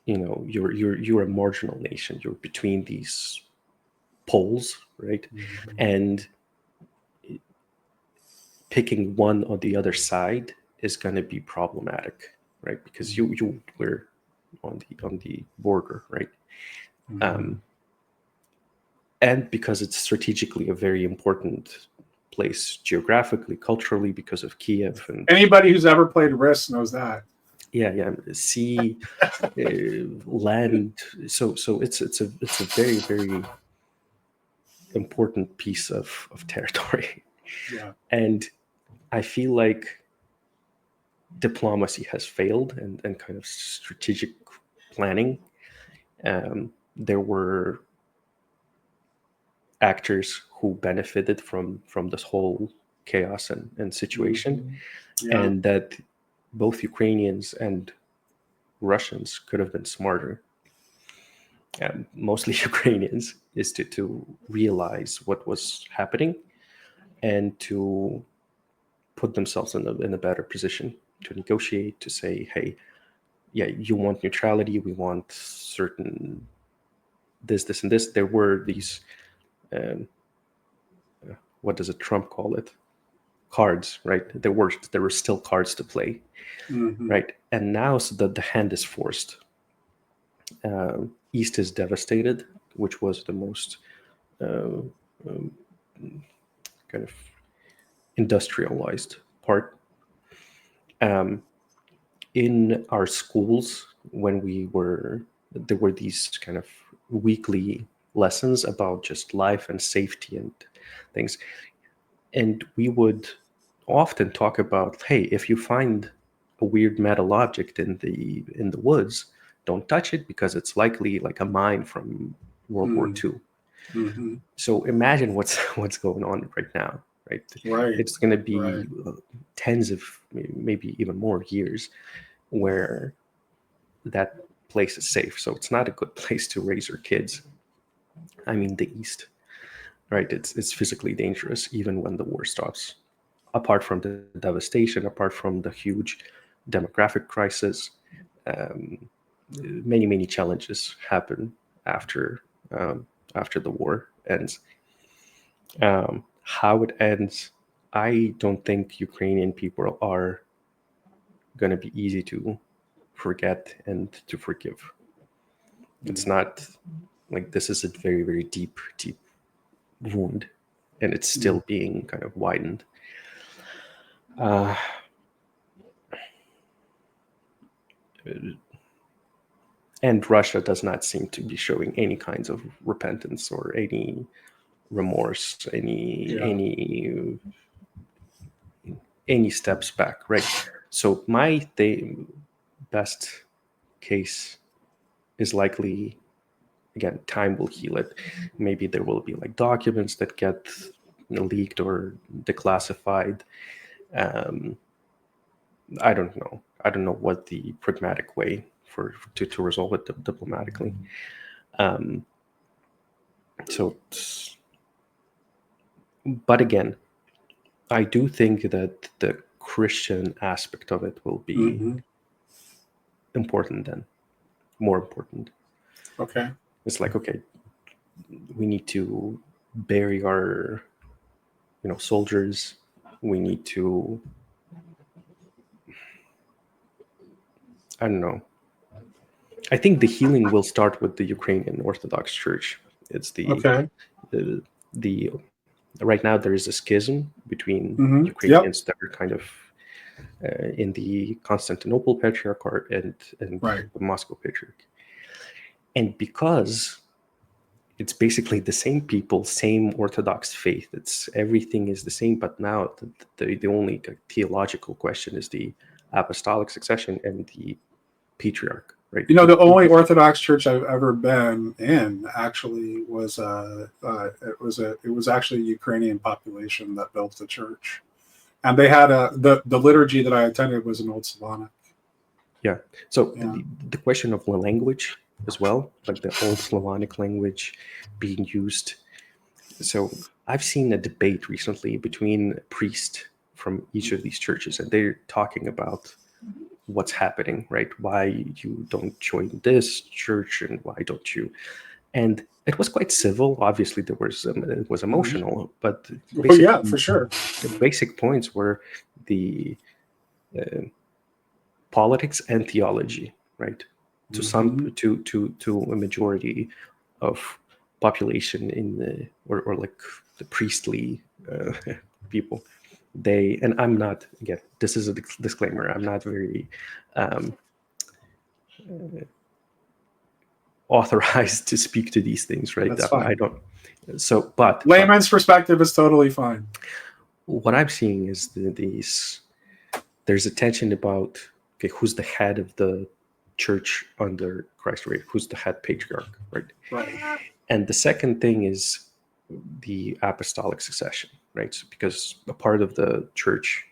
you're a marginal nation. You're between these poles, right? Hmm. And picking one or the other side is going to be problematic, right? Because you were on the border, right? Hmm. Um, and because it's strategically a very important place geographically, culturally, because of Kiev and Anybody who's ever played Risk knows that. yeah, sea, land. So it's a very very important piece of territory, Yeah. and I feel like diplomacy has failed and kind of strategic planning. There were actors who benefited from this whole chaos and situation, Hmm. Yeah. and that both Ukrainians and Russians could have been smarter. Mostly Ukrainians is to realize what was happening and to put themselves in a better position to negotiate, to say, hey, yeah, you want neutrality, we want certain this and this. There were these um, what does a Trump call it, cards, right? There were still cards to play, Hmm. right? And now so that the hand is forced. East is devastated, which was the most uh, um, kind of industrialized part. Um, in our schools, when there were these kind of weekly lessons about just life and safety and things. And we would often talk about, hey, if you find a weird metal object in the woods, don't touch it because it's likely like a mine from World War Hmm. II. Hmm. So imagine what's what's going on right now. right? Right. It's going to be Right. tens of, maybe even more years where that place is safe. So it's not a good place to raise your kids. I mean, the East, right? It's physically dangerous even when the war stops. Apart from the devastation, apart from the huge demographic crisis, um, many challenges happen after after the war ends. How it ends, I don't think Ukrainian people are going to be easy to forget and to forgive. It's not like this is a very deep wound, and it's still being kind of widened. Uh, and Russia does not seem to be showing any kinds of repentance or any remorse, Yeah. any steps back, right? So my best case is likely, again, time will heal it. Maybe there will be like documents that get leaked or declassified. um, I don't know. I don't know what the pragmatic way to resolve it diplomatically. Um, so, but again, I do think that the Christian aspect of it will be Mm-hmm. important then, more important. Okay. It's like, okay, we need to bury our, soldiers. We need to, I don't know. I think the healing will start with the Ukrainian Orthodox Church. It's Okay. the right now there is a schism between Mm-hmm. Yep. Ukrainians that are kind of in the Constantinople Patriarchate and Right. the Moscow Patriarchate. And because it's basically the same people, same Orthodox faith, it's everything is the same, but now the only theological question is the apostolic succession and the patriarch, right? The only Orthodox church I've ever been in actually was it was actually a Ukrainian population that built the church, and they had the liturgy that I attended was an Old Slavonic. Yeah. So Yeah. the question of the language as well, like the Old Slavonic language being used. So I've seen a debate recently between a priest from each of these churches, and they're talking about what's happening, right? Why you don't join this church, and why don't you? And it was quite civil. Obviously, it was Mhm. emotional, but Well, yeah, for sure. the basic points were the politics and theology, right? To some, Mm-hmm. to a majority of population in the or like the priestly people. They, and I'm not, again, this is a disclaimer. I'm not very um, authorized to speak to these things, right? That's I fine. don't. So, but Layman's perspective is totally fine. what I'm seeing is these. There's a tension about, okay, who's the head of the church under Christ, right? Who's the head patriarch, right? Right. And the second thing is the apostolic succession, right? So because a part of the church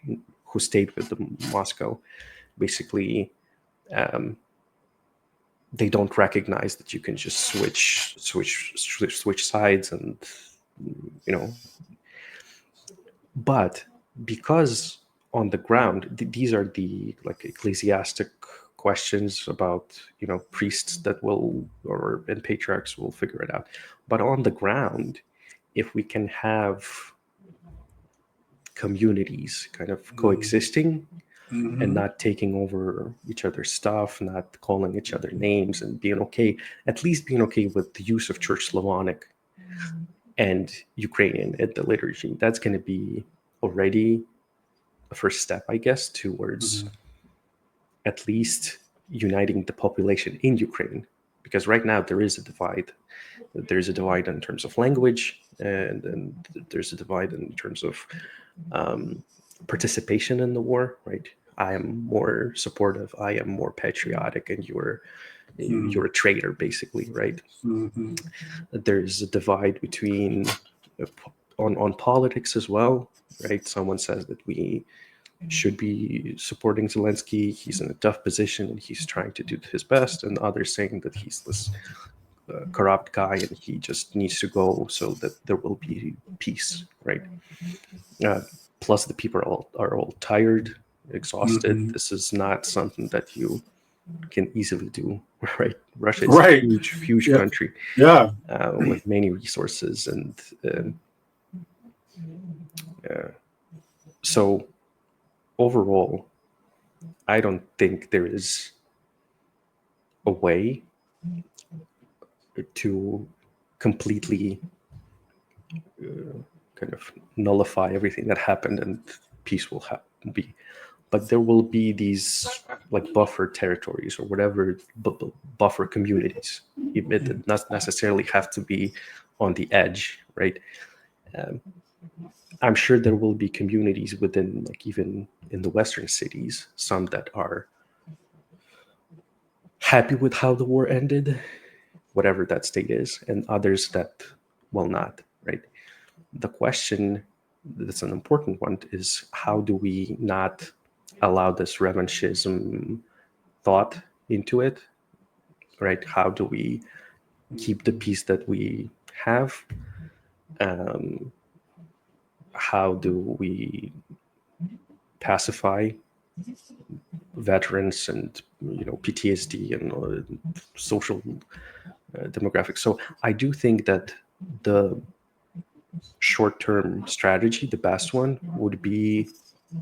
who stayed with the Moscow, basically, um, they don't recognize that you can just switch sides, and you know. But because on the ground, these are the like ecclesiastic questions about priests that will, or and patriarchs will figure it out. But on the ground, if we can have communities kind of coexisting and Mm-hmm. not taking over each other's stuff, not calling each other names, and being okay, at least being okay with the use of Church Slavonic and Ukrainian at the liturgy, that's going to be already a first step, I guess, towards Mm-hmm. at least uniting the population in Ukraine. Because right now there is a divide. There's a divide in terms of language, and there's a divide in terms of participation in the war, right? I am more supportive, I am more patriotic, and you're a traitor, basically, right? Mm-hmm. There's a divide between on politics as well, right? Someone says that we should be supporting Zelensky. He's in a tough position and he's trying to do his best, and others saying that he's this corrupt guy and he just needs to go so that there will be peace, right? Plus, the people are all tired, exhausted. Mhm. This is not something that you can easily do, right? Russia is a Right. huge Yeah. country Yeah. with many resources, and so overall, I don't think there is a way to completely kind of nullify everything that happened and peace will be. But there will be these like buffer territories or whatever buffer communities. It does not necessarily have to be on the edge, right? I'm sure there will be communities within, like even in the Western cities, some that are happy with how the war ended, whatever that state is, and others that will not, right? The question that's an important one is how do we not allow this revanchism thought into it, right? How do we keep the peace that we have? How do we pacify veterans and PTSD and social demographics? So I do think that the short-term strategy, the best one, would be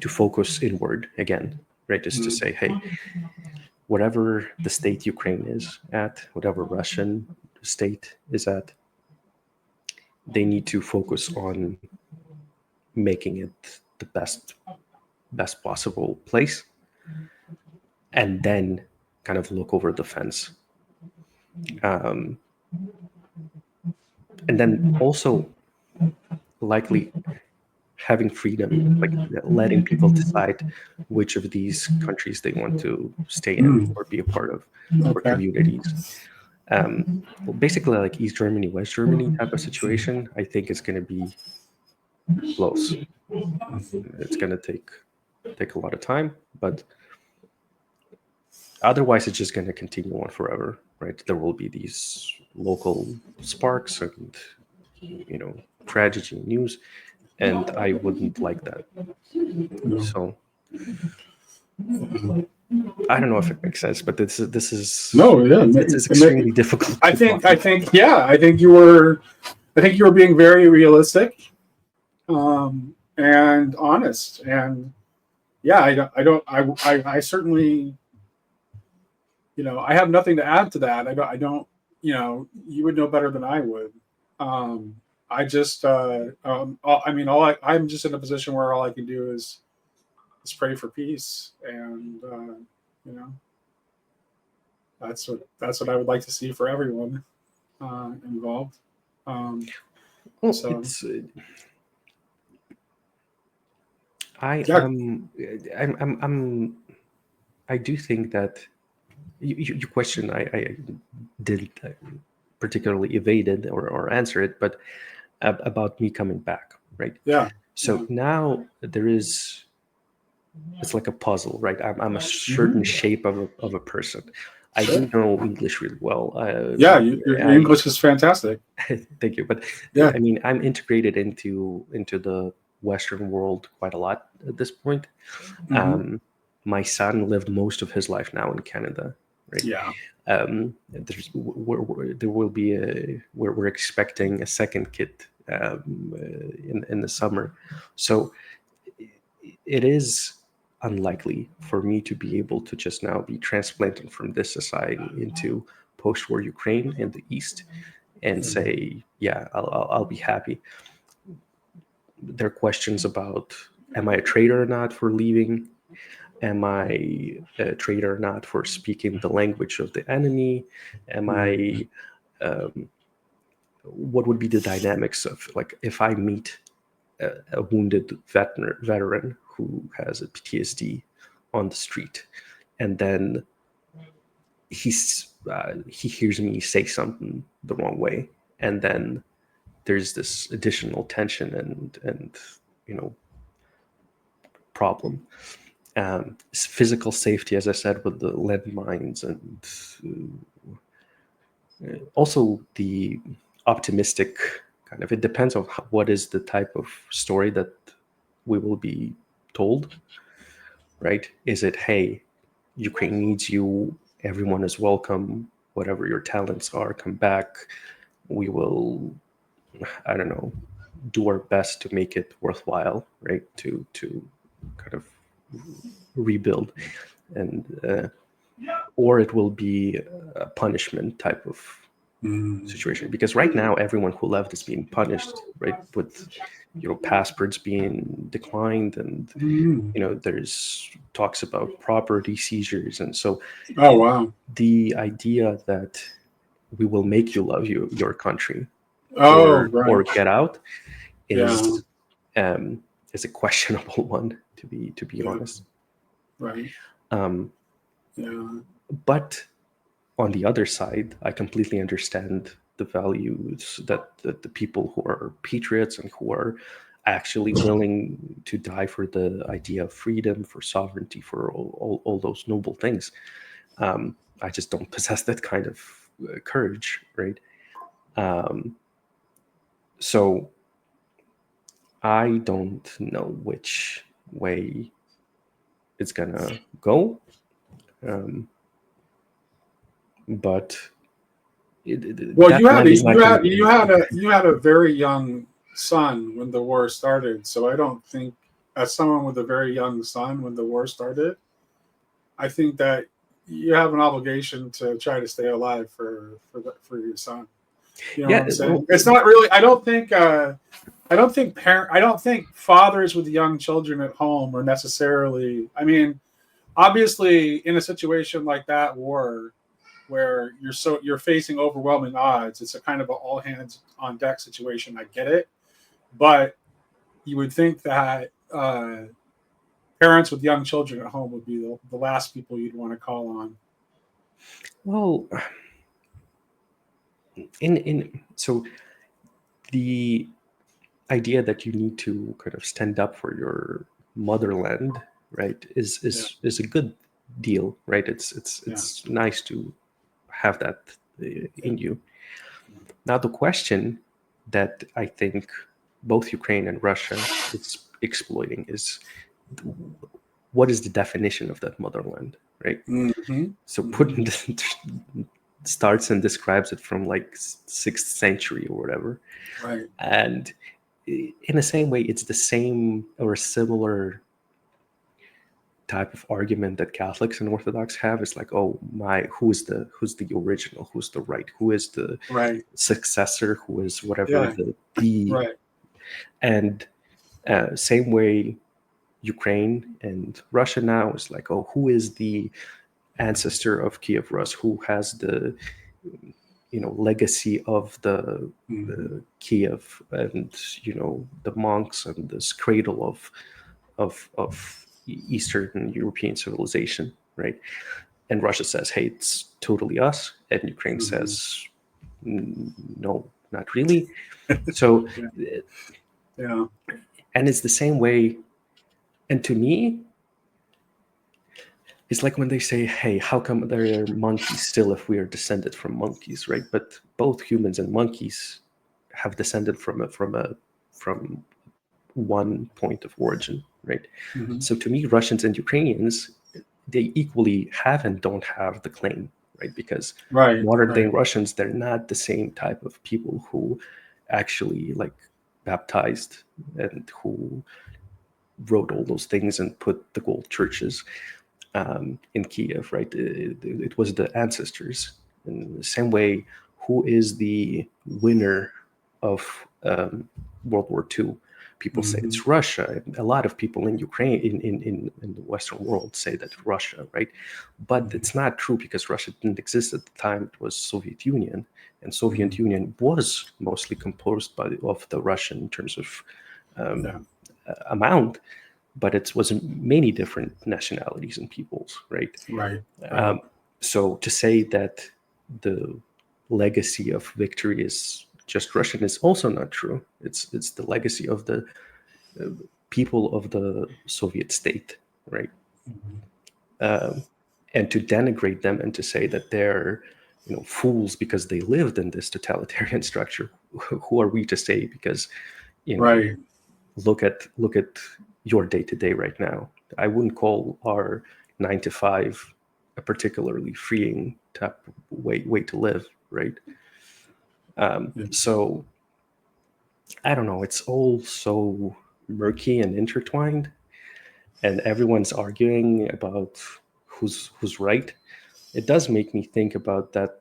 to focus inward again, right? Just to say, hey, whatever the state Ukraine is at, whatever Russian state is at, they need to focus on making it the best possible place, and then kind of look over the fence. And then also likely having freedom, like letting people decide which of these countries they want to stay in or be a part of, or Okay. communities. Well, basically like East Germany, West Germany type of situation. I think it's going to be close. It's going to take a lot of time, but otherwise it's just going to continue on forever, right? There will be these local sparks and tragedy news, and I wouldn't like that. So I don't know if it makes sense, but this is No, yeah, it's extremely difficult. I think you were being very realistic, and honest, and yeah, I certainly, I have nothing to add to that. I don't, you would know better than I would. I just, I'm just in a position where all I can do is pray for peace, and you know, that's what I would like to see for everyone involved. Well, So it's yeah, I do think that your question I didn't particularly evaded or answer it, but about me coming back, right? yeah, So now there is, it's like a puzzle, right? I'm a certain shape of a person. I sure. do know English really well. Yeah, your English is fantastic. Thank you, but Yeah. I mean, I'm integrated into the Western world quite a lot at this point. My son lived most of his life now in Canada, right? Yeah. There will be we're expecting a second kid in the summer, so it is unlikely for me to be able to just now be transplanted from this society into post-war Ukraine in the East and say, yeah, I'll be happy. There are questions about, am I a traitor or not for leaving? Am I a traitor or not for speaking the language of the enemy? Am I, what would be the dynamics of, like, if I meet a wounded veteran who has a PTSD on the street, and then he hears me say something the wrong way, and then there's this additional tension and problem. Physical safety, as I said, with the landmines, and also the optimistic kind of, it depends on what is the type of story that we will be told, right? Is it, hey, Ukraine needs you, everyone is welcome, whatever your talents are, come back, we will, I don't know, do our best to make it worthwhile, right? To kind of rebuild, and or it will be a punishment type of situation, because right now everyone who left is being punished, right? With passports being declined, and there's talks about property seizures, and so Oh, wow. the idea that we will make you love your country, Oh, or right. get out, Yeah. is a questionable one, to be honest. Right. Um, Yeah. but on the other side, I completely understand the values that the people who are patriots and who are actually willing to die for the idea of freedom, for sovereignty, for all those noble things. I just don't possess that kind of courage, right? So I don't know which way it's gonna go, but Well, that land is not gonna be empty. you had a very young son when the war started. So I don't think, as someone with a very young son when the war started, I think that you have an obligation to try to stay alive for your son. You know what Yeah, I'm saying? well, It's not really. I don't think. I don't think fathers with young children at home are necessarily. I mean, obviously, in a situation like that war, where you're facing overwhelming odds, it's a kind of an all hands on deck situation. I get it, but you would think that parents with young children at home would be the last people you'd want to call on. well, in so the idea that you need to kind of stand up for your motherland, right, is Yeah, is a good deal, right? yeah, It's nice to have that yeah, in you. Now, the question that I think both Ukraine and Russia is exploiting is, what is the definition of that motherland, right? mm-hmm. So Mm-hmm. Putin starts and describes it from like 6th century or whatever, Right. and in the same way, it's the same or similar type of argument that Catholics and Orthodox have. It's like, oh my, who's the original, who's the right, who is the Right. successor, who is whatever Yeah. the Right. and same way Ukraine and Russia now is like, oh, who is the ancestor of Kiev Rus, who has the legacy of Mm-hmm. the Kiev, and the monks, and this cradle of Eastern European civilization, right? And Russia says, hey, it's totally us, and Ukraine Mm-hmm. says, no, not really. So, Yeah. Yeah. and it's the same way. And to me, it's like when they say, hey, how come there are monkeys still if we are descended from monkeys, right? But both humans and monkeys have descended from one point of origin, right? Mm-hmm. So to me, Russians and Ukrainians, they equally have and don't have the claim, right? Because Right. modern day Right. Russians, they're not the same type of people who actually like baptized and who wrote all those things and put the gold churches in Kiev, right? It was the ancestors. In the same way, who is the winner of World War II? People say Mm-hmm. it's Russia. A lot of people in Ukraine, in the Western world, say that Russia, right? But Mm-hmm. it's not true, because Russia didn't exist at the time. It was Soviet Union, and Soviet Mm-hmm. Union was mostly composed of the Russian in terms of Yeah. amount, but it was many different nationalities and peoples, right? Right. Right. Um, so to say that the legacy of victory is just Russian is also not true. It's the legacy of the people of the Soviet state, right? Um, and to denigrate them and to say that they're fools because they lived in this totalitarian structure. Who are we to say? Because Right. look at your day to day right now. I wouldn't call our 9 to 5 a particularly freeing type way to live, right? Yeah. So I don't know. It's all so murky and intertwined, and everyone's arguing about who's right. It does make me think about that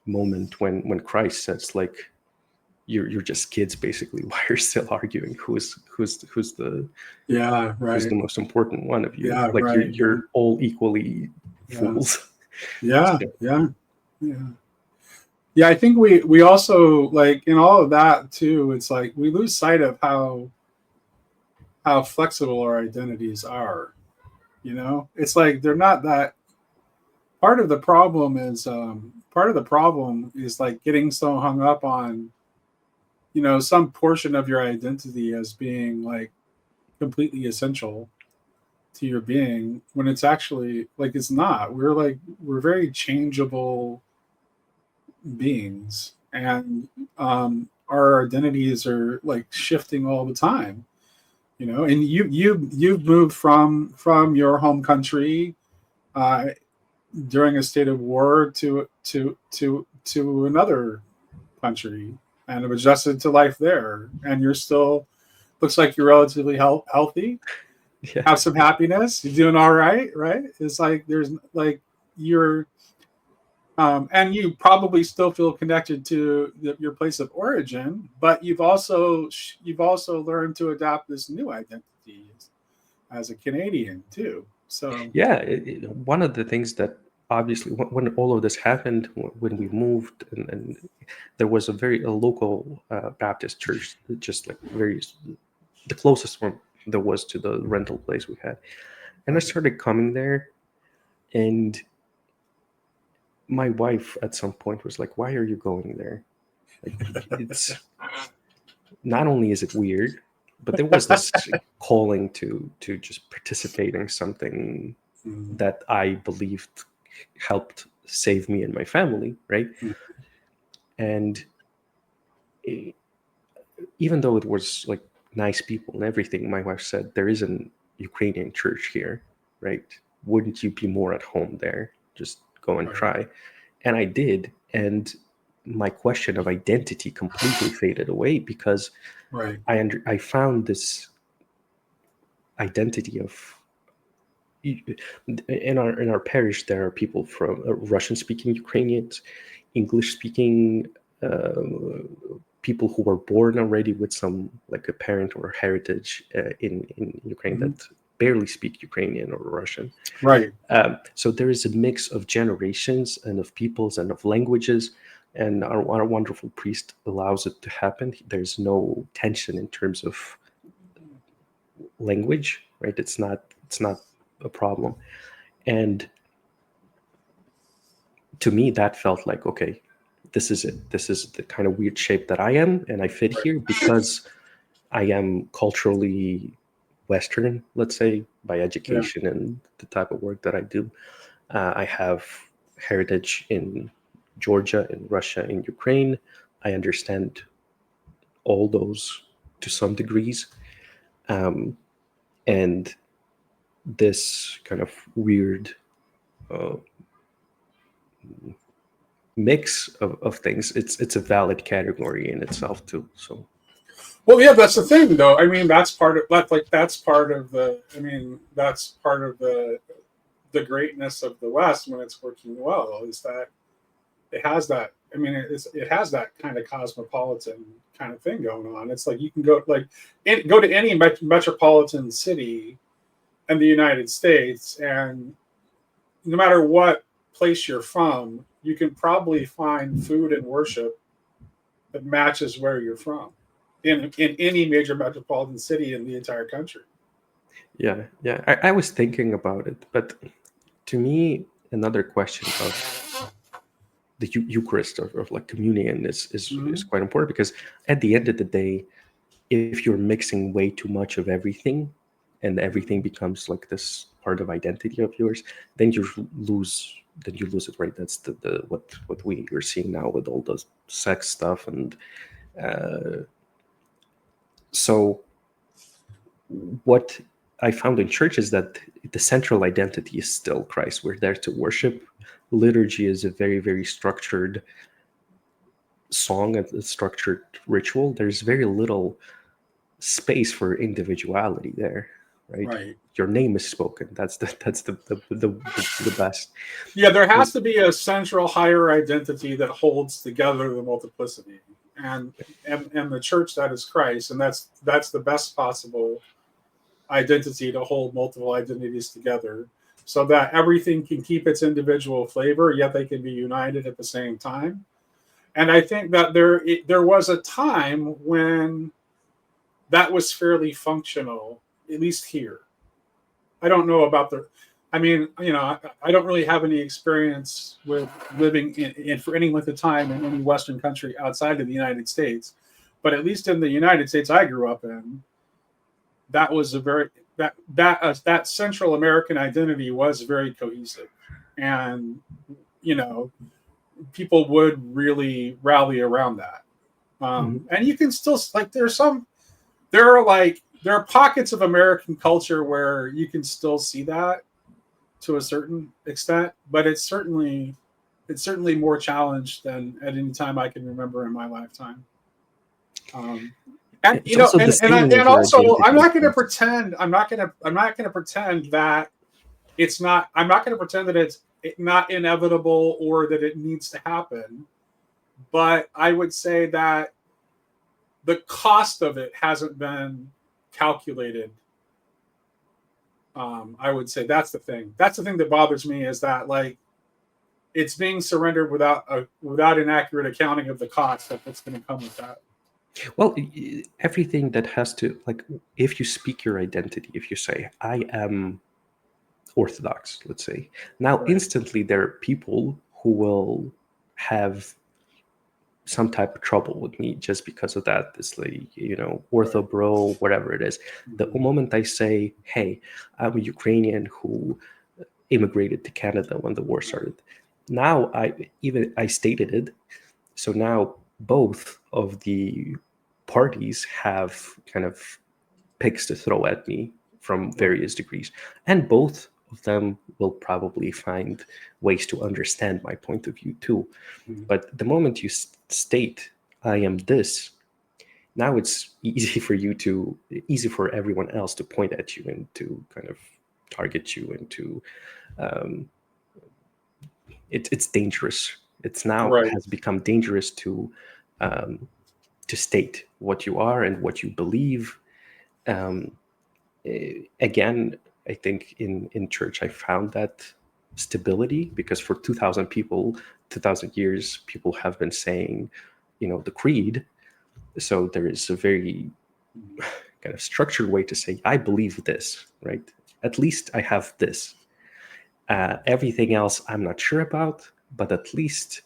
moment when Christ says, like, you're just kids, basically. Why are you still arguing? Who's the Yeah. who's Right. the most important one of you? Yeah. Like, Right. Yeah. you're all equally Yeah. fools. Yeah. So, Yeah. Yeah. Yeah. I think we also, like, in all of that too, it's like we lose sight of how flexible our identities are. It's like they're not that. Part of the problem is like getting so hung up on some portion of your identity as being like completely essential to your being, when it's actually like it's not. We're very changeable beings, and our identities are like shifting all the time. And you've moved from your home country uh, during a state of war to another country, and have adjusted to life there, and you're still, looks like you're relatively healthy, yeah, have some happiness, you're doing all right, right? It's like there's like you're and you probably still feel connected to your place of origin, but you've also learned to adapt this new identity as a Canadian too. So yeah. One of the things that obviously, when all of this happened, when we moved, and there was a local Baptist church, just like the closest one there was to the rental place we had, and I started coming there, and my wife at some point was like, "Why are you going there? Like, it's not only is it weird, but there was this calling to just participate in something that I believed helped save me and my family, right?" And e- even though it was like nice people and everything, my wife said, "There is an Ukrainian church here, right? Wouldn't you be more at home there? Just go and right, try." And I did, and my question of identity completely faded away, because right, I found this identity of, in our parish there are people from Russian speaking Ukrainians, English speaking people who were born already with some, like, a parent or heritage in Ukraine mhm, that barely speak Ukrainian or Russian. right, So there is a mix of generations and of peoples and of languages, and our wonderful priest allows it to happen. There's no tension in terms of language, right? It's not a problem. And to me, that felt like, okay, this is it. This is the kind of weird shape that I am, and I fit right, here because I am culturally Western, let's say, by yeah, education and the type of work that I do. I have heritage in Georgia, in Russia, in Ukraine. I understand all those to some degrees. Um, and this kind of weird uh, mix of things, it's a valid category in itself too. So well, yeah, that's the thing though. I mean, that's part of that, like that's part of the I mean that's part of the greatness of the West when it's working well, is that it has that. I mean, it has that kind of cosmopolitan kind of thing going on. It's like you can go to any metropolitan city in the United States, and no matter what place you're from, you can probably find food and worship that matches where you're from in any major metropolitan city in the entire country. yeah, I was thinking about it, but to me, another question of the Eucharist of like communion is Mhm. quite important, because at the end of the day, if you're mixing way too much of everything and everything becomes like this part of identity of yours, then you lose it, right? That's the what we are seeing now with all the sex stuff. And so what I found in church is that the central identity is still Christ. We're there to worship. Liturgy is a very, very structured song and a structured ritual. There's very little space for individuality there, right? Right. Your name is spoken. That's the best. Yeah, there has to be a central higher identity that holds together the multiplicity, and and the church, that is Christ, and that's the best possible identity to hold multiple identities together, so that everything can keep its individual flavor, yet they can be united at the same time. And I think that there was a time when that was fairly functional, at least here. I don't know about the. I mean, I don't really have any experience with living in for any length of time in any Western country outside of the United States, but at least in the United States I grew up in, that was a very that Central American identity was very cohesive, and you know, people would really rally around that. Mhm. And you can still like there are pockets of American culture where you can still see that to a certain extent, but it's certainly more challenged than at any time I can remember in my lifetime. Um, and It's also the staining and of your also identity. I'm not going to pretend that it's not. I'm not going to pretend that it's not inevitable or that it needs to happen. But I would say that the cost of it hasn't been calculated. I would say that's the thing. That's the thing that bothers me, is that like it's being surrendered without an accurate accounting of the cost that's going to come with that. Well, everything that has to, like, if you speak your identity, if you say, I am Orthodox, let's say, now Right. instantly there are people who will have some type of trouble with me just because of that. It's like, Right. ortho bro, whatever it is. The Mhm. moment I say, hey, I'm a Ukrainian who immigrated to Canada when the war Right. started, now I stated it. So now both of the parties have kind of picks to throw at me from Right. various degrees, and both of them will probably find ways to understand my point of view too. Mhm. But the moment you state, I am this, now it's easy for everyone else to point at you and to kind of target you and to um, it's dangerous. It's now Right. has become dangerous um, to state what you are and what you believe. Um, Again, I think in church I found that stability, because for 2000 years, people have been saying, the creed. So there is a very Mhm. kind of structured way to say, I believe this, right? At least I have this. Everything else I'm not sure about, but at least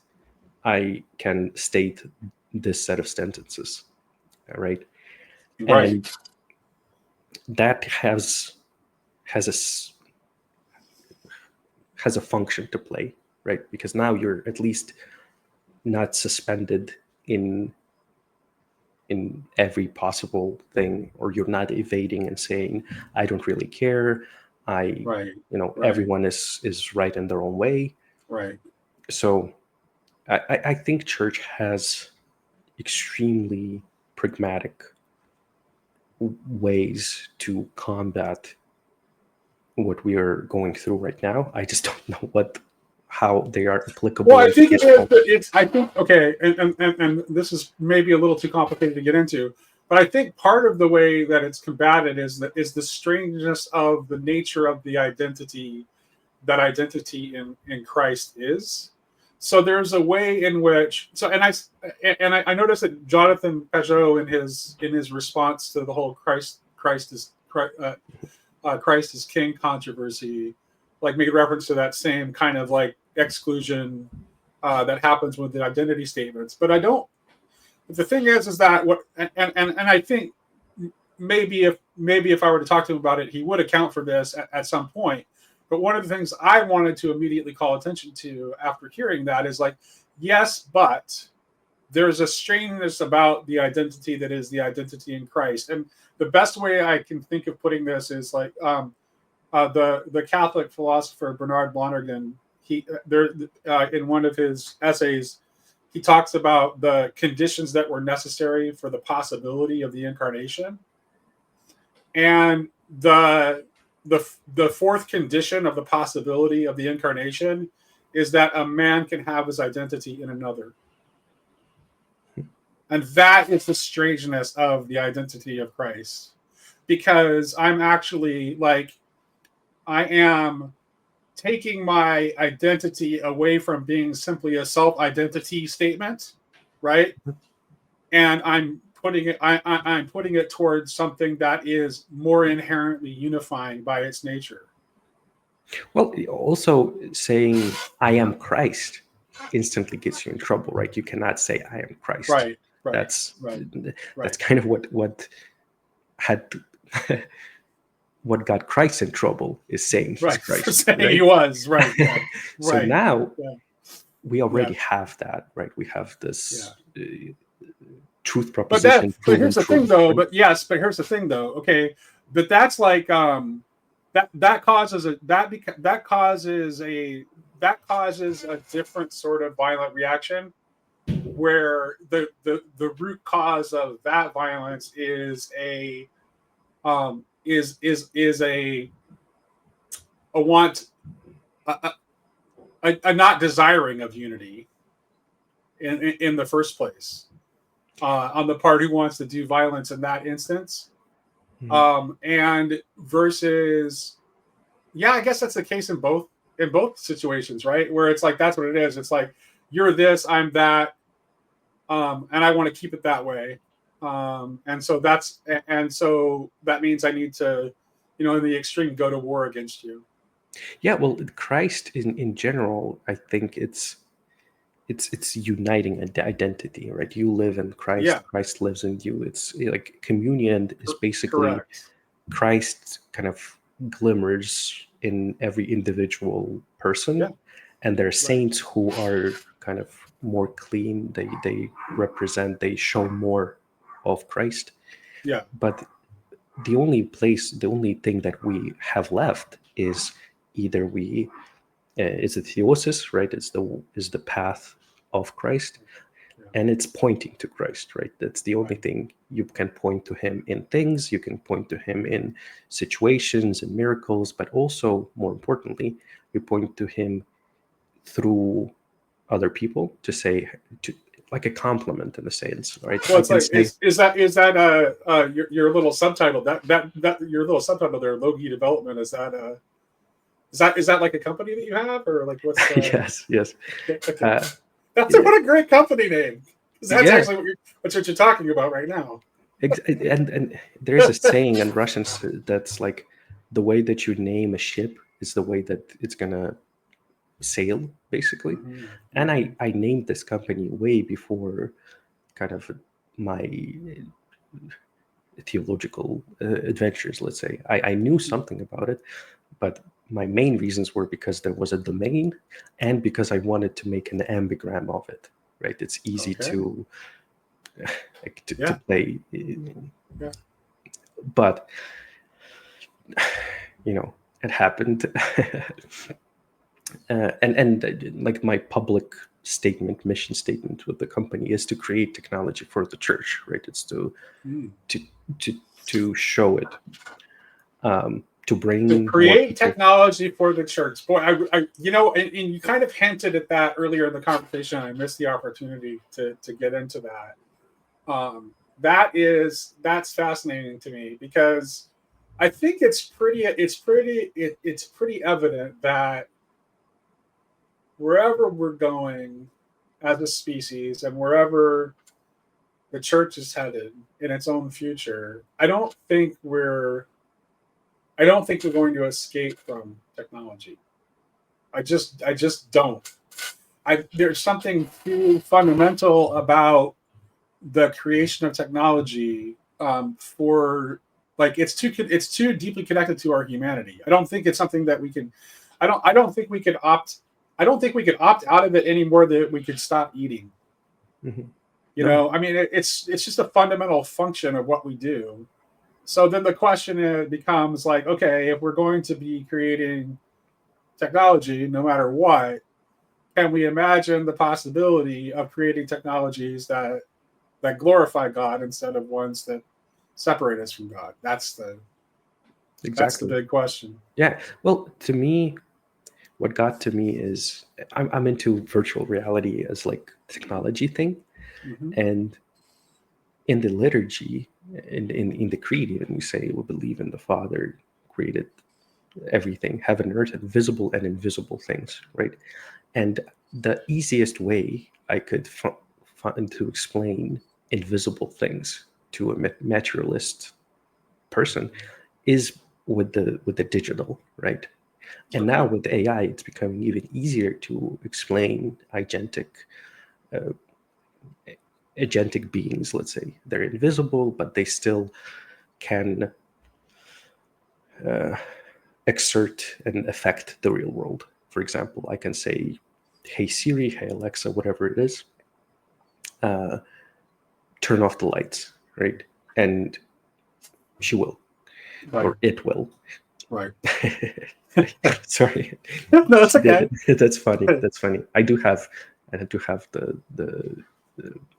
I can state this set of sentences, right? Right. And that has a function to play, right? Because now you're at least not suspended in every possible thing, or you're not evading and saying, I don't really care. I Right. Right. Everyone is right in their own way. Right. So I think church has extremely pragmatic ways to combat what we are going through right now. I just don't know how they are Well, applicable I in think it this is. moment. It's. I think okay, and this is maybe a little too complicated to get into, but I think part of the way that it's combated is the strangeness of the nature of the identity that identity in Christ is. So there's a way in which I noticed that Jonathan Pageau in his response to the whole Christ is King controversy, like made reference to that same kind of like exclusion that happens with the identity statements. But I don't. The thing is that what and I think maybe if I were to talk to him about it, he would account for this at some point. But one of the things I wanted to immediately call attention to after hearing that is like, yes, but there's a strangeness about the identity that is the identity in Christ. And the best way I can think of putting this is like the Catholic philosopher Bernard Lonergan. He there in one of his essays, he talks about the conditions that were necessary for the possibility of the incarnation, and the fourth condition of the possibility of the incarnation is that a man can have his identity in another. And that is the strangeness of the identity of Christ. Because I'm actually like, I am taking my identity away from being simply a self-identity statement, right? And I'm putting it towards something that is more inherently unifying by its nature. Well, also saying I am Christ instantly gets you in trouble, right? You cannot say I am Christ. Right. That's kind of what had what got Christ in trouble is saying he's Christ. For saying he was, right. So now we already have that, right? We have this truth proposition. But here's the thing, though. But here's the thing, though. Okay, but that's like that causes a different sort of violent reaction, where the root cause of that violence is a want a not desiring of unity in the first place, on the part who wants to do violence in that instance. And versus, I guess that's the case in both situations, right? Where it's like, that's what it is. It's like, you're this, I'm that, and I want to keep it that way. And so that means I need to, in the extreme, go to war against you. Yeah, well, Christ in general, I think it's uniting identity, right? You live in Christ, Christ lives in you. It's like communion is basically Christ kind of glimmers in every individual person, and there are saints who are kind of more clean. They represent, they show more of Christ. Yeah. But the only thing that we have left is either it's a theosis, right? Is the path of Christ, and it's pointing to Christ, right? That's the only thing. You can point to him in things, you can point to him in situations and miracles, but also, more importantly, you point to him through other people to like a compliment in a sense, right? Well, it's like, is that your little subtitle that your little subtitle there, Logi Development, is that like a company that you have, or like what's yes okay. What a great company name. That's actually what you're talking about right now. And there's a saying in Russian that's like, the way that you name a ship is the way that it's gonna sail, basically. Mm-hmm. And I named this company way before kind of my theological adventures, let's say. I knew something about it, but my main reasons were because there was a domain and because I wanted to make an ambigram of it, right? It's easy to play. Yeah. But, it happened. And like my public mission statement with the company is to create technology for the church, right? It's to show it, to create technology for the church. Boy, and you kind of hinted at that earlier in the conversation. I missed the opportunity to get into that. That's fascinating to me, because I think it's pretty evident that wherever we're going as a species and wherever the church is headed in its own future, I don't think we're going to escape from technology. I just don't. there's something too fundamental about the creation of technology for like it's too deeply connected to our humanity. I don't think it's something that we can. I don't think we could opt. I don't think we could opt out of it any more than we could stop eating. Mhm. You No. know, I mean, it's just a fundamental function of what we do. So then the question becomes like, okay, if we're going to be creating technology, no matter what, can we imagine the possibility of creating technologies that glorify God instead of ones that separate us from God? That's the Exactly. big question. Yeah. Well, to me, what got to me is I'm into virtual reality as like technology thing, Mm-hmm. and in the liturgy, in the creed, and we say we believe in the Father created everything, heaven and earth, and visible and invisible things, right? And the easiest way I could find to explain invisible things to a materialist person is with the digital, right? And now Okay. with AI, it's becoming even easier to explain uh, agentic beings. Let's say they're invisible, but they still can uh, exert and affect the real world. For example, I can say, "Hey Siri, hey Alexa, whatever it is, uh, turn off the lights," right? And she will, Right. or it will. Right. Sorry, No, that's okay. that's funny. That's funny. I do have the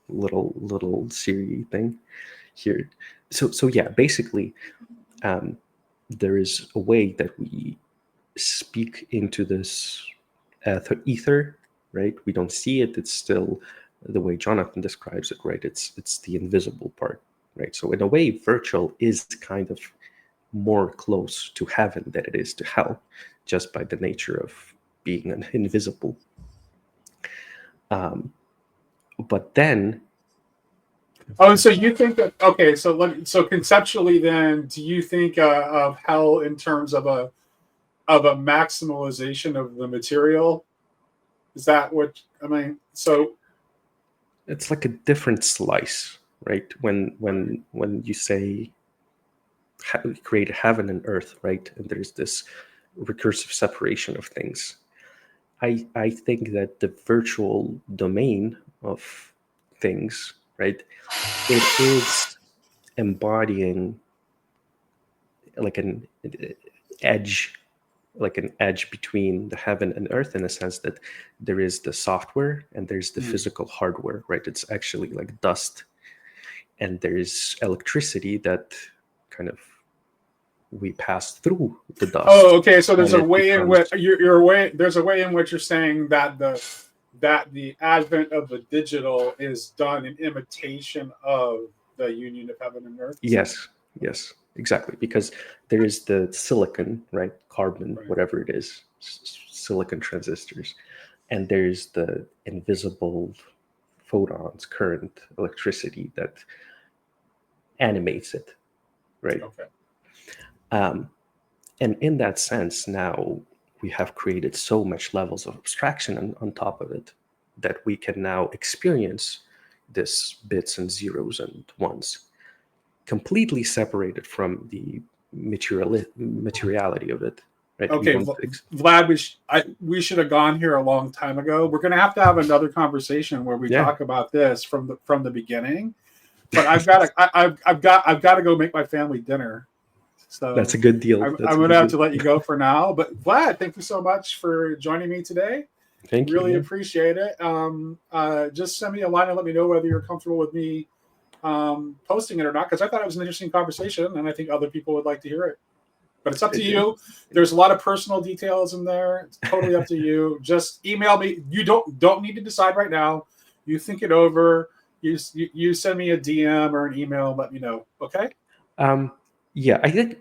little Siri thing here. So yeah, basically, um, there is a way that we speak into this ether, right? We don't see it. It's still the way Jonathan describes it, right? It's the invisible part, right? So in a way, virtual is kind of more close to heaven than it is to hell, just by the nature of being an invisible. Um, but then, Oh, and so you think that okay? So conceptually, then, do you think of hell in terms of a maximalization of the material? Is that what I mean? So it's like a different slice, right? When you say create heaven and earth, right? And there's this recursive separation of things. I think that the virtual domain of things, right, it is embodying like an edge, like an edge between the heaven and earth, in a sense that there is the software and there's the hmm. physical hardware, right? It's actually like dust, and there's electricity that kind of we pass through the Oh, dust, okay. So there's and a it way in becomes which you're way there's a way in which you're saying that the advent of the digital is done in imitation of the union of heaven and earth. yes, yes, exactly, because there is the silicon, right, carbon, Right. whatever it is, silicon transistors, and there's the invisible photons, current, electricity that animates it, right? Okay. Um, and in that sense, now we have created so much levels of abstraction on top of it that we can now experience this bits and zeros and ones completely separated from the materiality of it, right? We Okay, don't Vlad, we should have gone here a long time ago. We're going to have another conversation where we yeah. talk about this from the beginning. But I've got to go make my family dinner. That's So a good deal. I'm That's a going to good have deal. to let you go for now. But Vlad, thank you so much for joining me today. Thank you. Really Yeah. appreciate it. Just send me a line and let me know whether you're comfortable with me posting it or not, because I thought it was an interesting conversation, and I think other people would like to hear it. But it's up to you. There's a lot of personal details in there. It's totally up to you. Just email me. You don't need to decide right now. You think it over. You send me a DM or an email. Let me know. Okay. Um, yeah, I think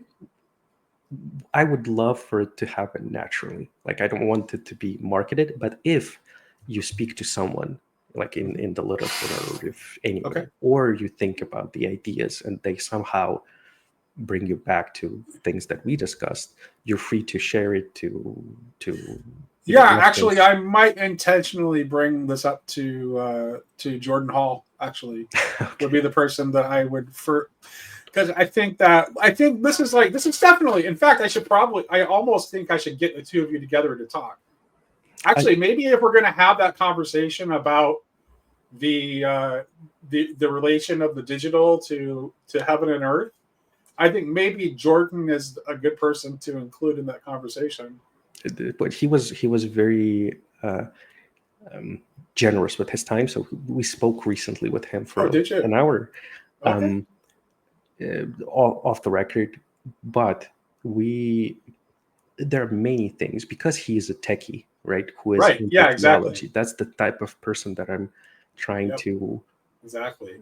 I would love for it to happen naturally. Like I don't want it to be marketed, but if you speak to someone like Mm-hmm. in the literature or if Okay. anywhere, or you think about the ideas and they somehow bring you back to things that we discussed, you're free to share it to Yeah, actually, reference. I might intentionally bring this up to Jordan Hall. Actually, would be Okay. the person that I would because I think this is definitely. In fact, I almost think I should get the two of you together to talk. I, Actually, maybe if we're going to have that conversation about the the relation of the digital to heaven and earth, I think maybe Jordan is a good person to include in that conversation. but he was very um, generous with his time. So we spoke recently with him Oh, for did you? an hour, Okay. um, off the record. But we there are many things because he is a techie, right? Who is Right. into Yeah. Exactly. technology. That's the type of person that I'm trying Yep. to Exactly.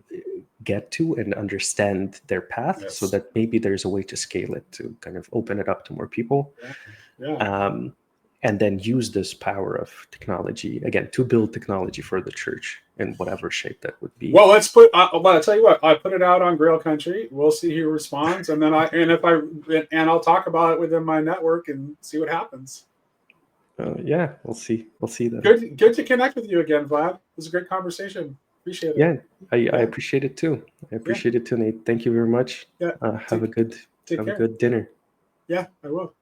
get to and understand their path, so Yes. that maybe there's a way to scale it to kind of open it up to more people. Yeah. Yeah. um, and then use this power of technology again to build technology for the church in whatever shape that would be. Well, let's put. Well, I'll tell you what. I put it out on Grail Country. We'll see who responds, and then I'll talk about it within my network and see what happens. Yeah, we'll see then. Good to connect with you again, Vlad. It was a great conversation. Appreciate it. Yeah, I Yeah. appreciate it too. I Yeah. appreciate it too, Nate. Thank you very much. Yeah. Have a Take good take have a care. good dinner. Yeah, I will.